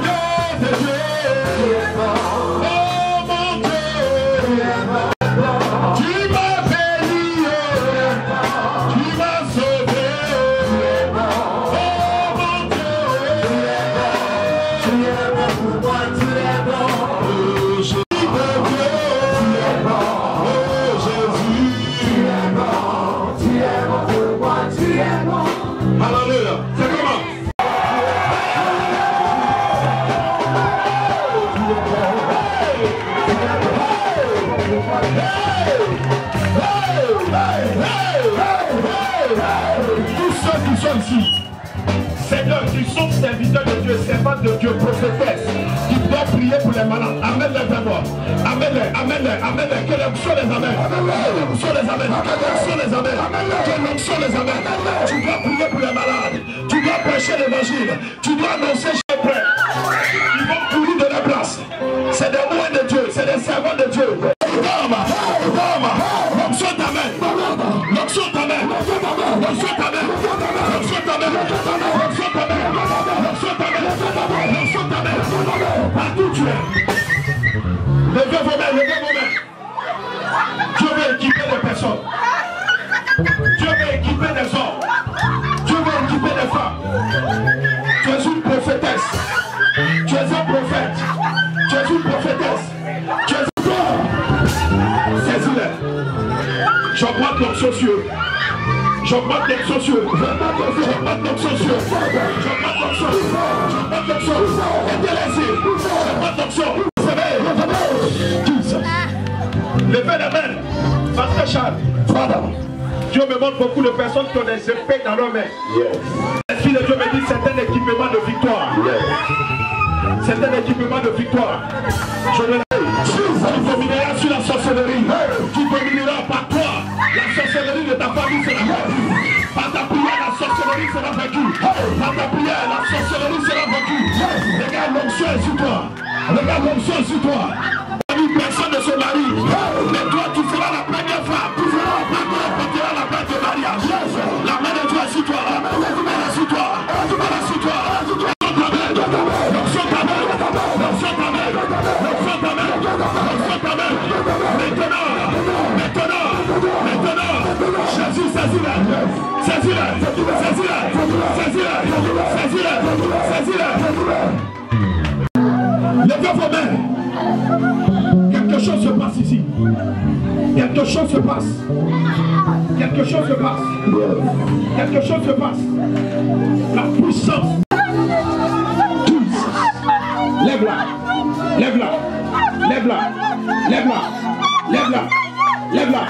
Speaker 1: Dieu de Dieu, oh mon Dieu, tu m'as béni, tu m'as sauvé, oh mon Dieu, tu es bon pour moi, tu es bon. Alléluia. C'est comment? Tous ceux qui sont ici, Seigneur, qui sont serviteurs de Dieu, servantes de Dieu, prophétesses, qui doivent prier pour les malades, amène-les vers moi. Amène-les, amène-les, amène-les, que l'onction les amène. Que l'onction les amène, que l'onction les amène, que l'onction les amène. Tu dois prier pour les malades, tu dois prêcher l'évangile, tu dois annoncer chez prêt. Ils vont courir de la place. C'est des moines de Dieu, c'est des servants de Dieu. L'onction t'amène, l'onction t'amène, l'onction t'amène, l'onction t'amène, l'onction t'amène, l'onction t'amène, l'onction t'amène. Partout tu es. Levez vos mains, levez vos mains. Dieu veut équiper les personnes. Dieu veut équiper les hommes. Dieu veut équiper les femmes. Tu es une prophétesse. Tu es un prophète. Tu es une prophétesse. Tu es un homme. Saisis-les. J'augmente l'onction sur eux. J'augmente l'onction sur eux. J'augmente l'onction sur eux. J'augmente l'onction. J'augmente l'onction. Aidez-les-y. J'augmente l'onction. Levez la main. Pasteur Charles. Dieu me montre beaucoup de personnes qui ont des épées dans leurs mains. L'Esprit de Dieu me dit c'est un équipement de victoire. C'est un équipement de victoire. Je le dis. Tu domineras sur la sorcellerie. Tu domineras par toi. La sorcellerie de ta famille sera vaincue. Par ta prière, la sorcellerie sera vaincue. Par ta prière, la sorcellerie sera vaincue. Regarde l'onction est sur toi. Regarde l'onction est sur toi. Personne ne se marie. Mais toi, tu seras la première femme. Tu porteras la plainte de mariage. La saisis-la. Saisis-la. Saisis-la. Saisis-la. Saisis-la. Saisis-la. Levez vos mains. Quelque chose se passe ici. Quelque chose se passe. Quelque chose se passe. Quelque chose se passe. La puissance. Lève-la. Lève-la. Lève-la. Lève-la. Lève-la. Lève-la.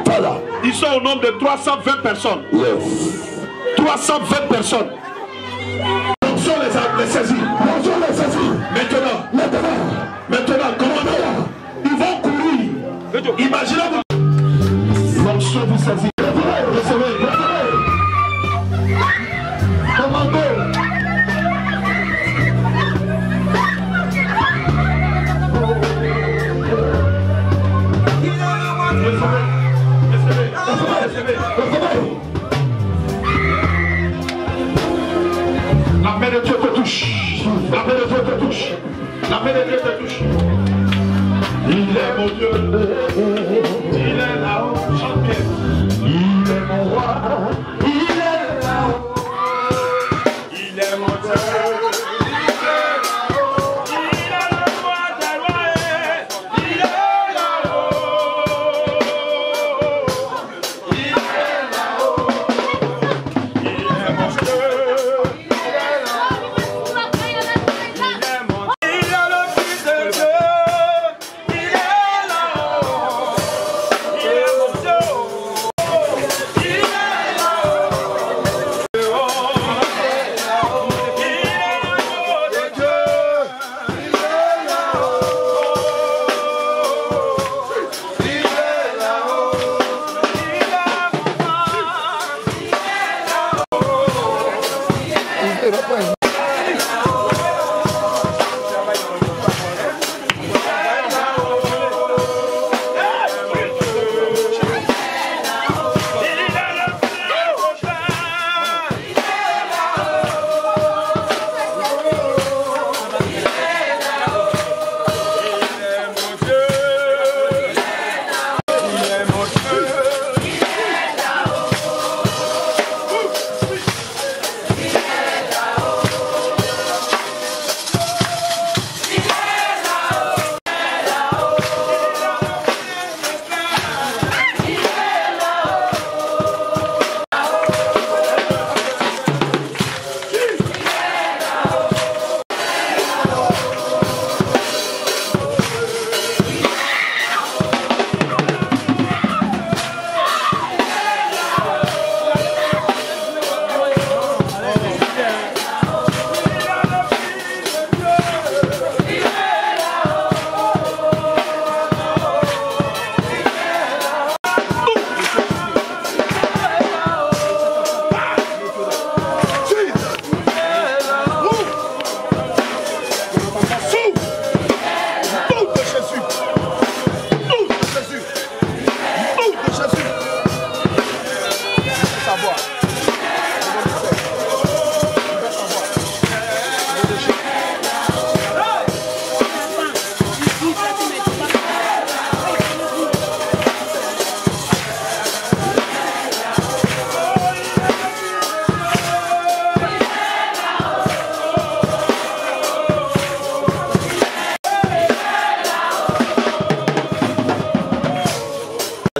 Speaker 1: Voilà. Ils sont au nombre de 320 personnes. Yes. 320 personnes. Donc sont les saisir. Maintenant, commandant, ils vont courir. Imaginez-vous. L'onction vous saisit. Recevez. Commandant. La main de Dieu te touche. La main de Dieu te touche. La main de Dieu te touche. Il est mon Dieu. Il est là-haut. Chante bien. Il est mon roi. Il est là-haut. Il est mon Dieu.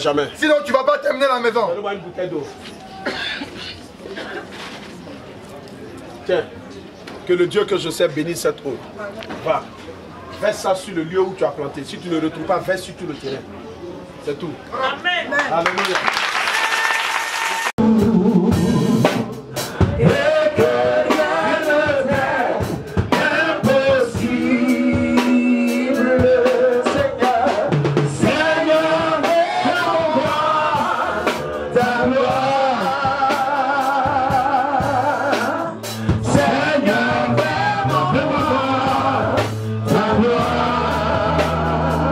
Speaker 9: Jamais. Sinon tu vas pas terminer la maison.
Speaker 1: Donne-moi une bouteille d'eau. Tiens, que le Dieu que je sais bénisse cette eau. Va, verse ça sur le lieu où tu as planté. Si tu ne le retrouves pas, verse sur tout le terrain. C'est tout. Amen. Alléluia.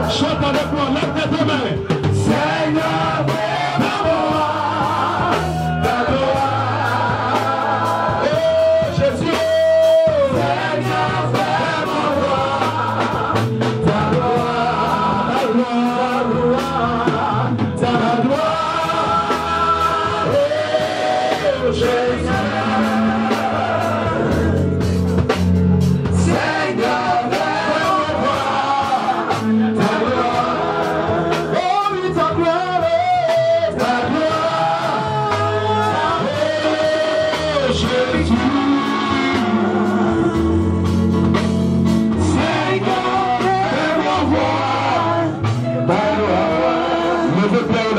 Speaker 1: Chante avec moi, lève tes mains. Seigneur,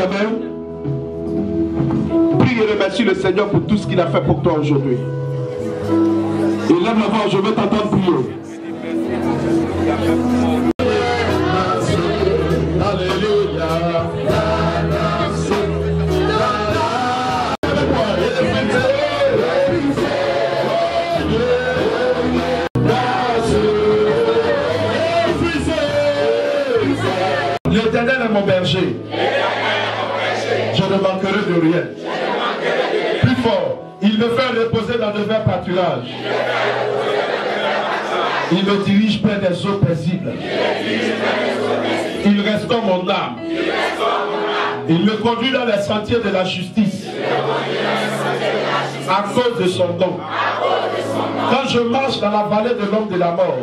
Speaker 1: les mains. Prie et remercie le Seigneur pour tout ce qu'il a fait pour toi aujourd'hui. Et lève la voix, je veux t'entendre prier. L'Éternel est mon berger. Je ne manquerai de rien. Plus fort, il me fait reposer dans de verts pâturages. Il me dirige près des eaux paisibles. Il restaure mon âme. Il me conduit dans les sentiers de la justice. À cause de son nom. Quand je marche dans la vallée de l'ombre de la mort,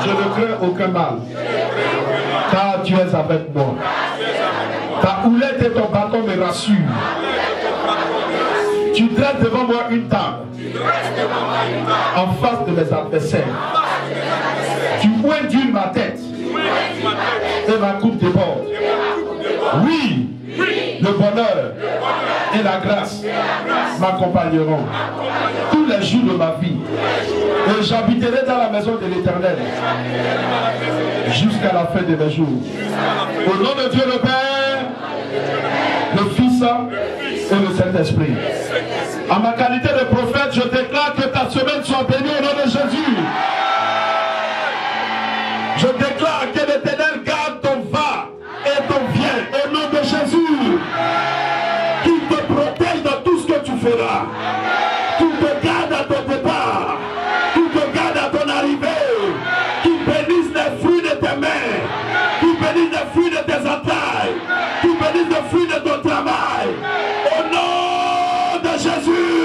Speaker 1: je ne crains aucun mal. Car tu es avec moi. Ta houlette et ton bâton me rassurent. Tu dresses devant moi une table en face de mes adversaires. Tu oindules ma tête et ma coupe déborde. Oui, le bonheur et la grâce m'accompagneront tous les jours de ma vie. Et j'habiterai dans la maison de l'Éternel jusqu'à la fin de mes jours. Au nom de Dieu le Père, le Fils et le Saint-Esprit. En ma qualité de prophète, je déclare que ta semaine soit bénie au nom de Jésus. Je déclare que l'Éternel garde ton va et ton vient au nom de Jésus. Qu'il te protège dans tout ce que tu feras. Qu'il te garde à ton départ. Qu'il te garde à ton arrivée. Qu'il bénisse les fruits de tes mains. Qu'il bénisse les fruits de tes entrailles. Qu'il bénisse les fruits de ton travail. Au nom de Jésus.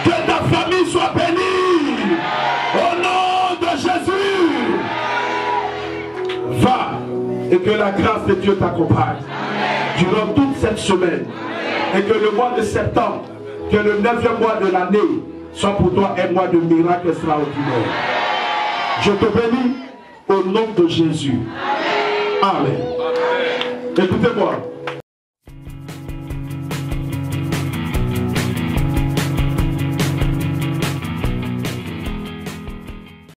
Speaker 1: Que ta famille soit bénie. Au nom de Jésus. Va et que la grâce de Dieu t'accompagne durant toute cette semaine. Et que le mois de septembre, que le 9e mois de l'année, soit pour toi un mois de miracles extraordinaires. Je te bénis au nom de Jésus. Amen. Écoutez-moi.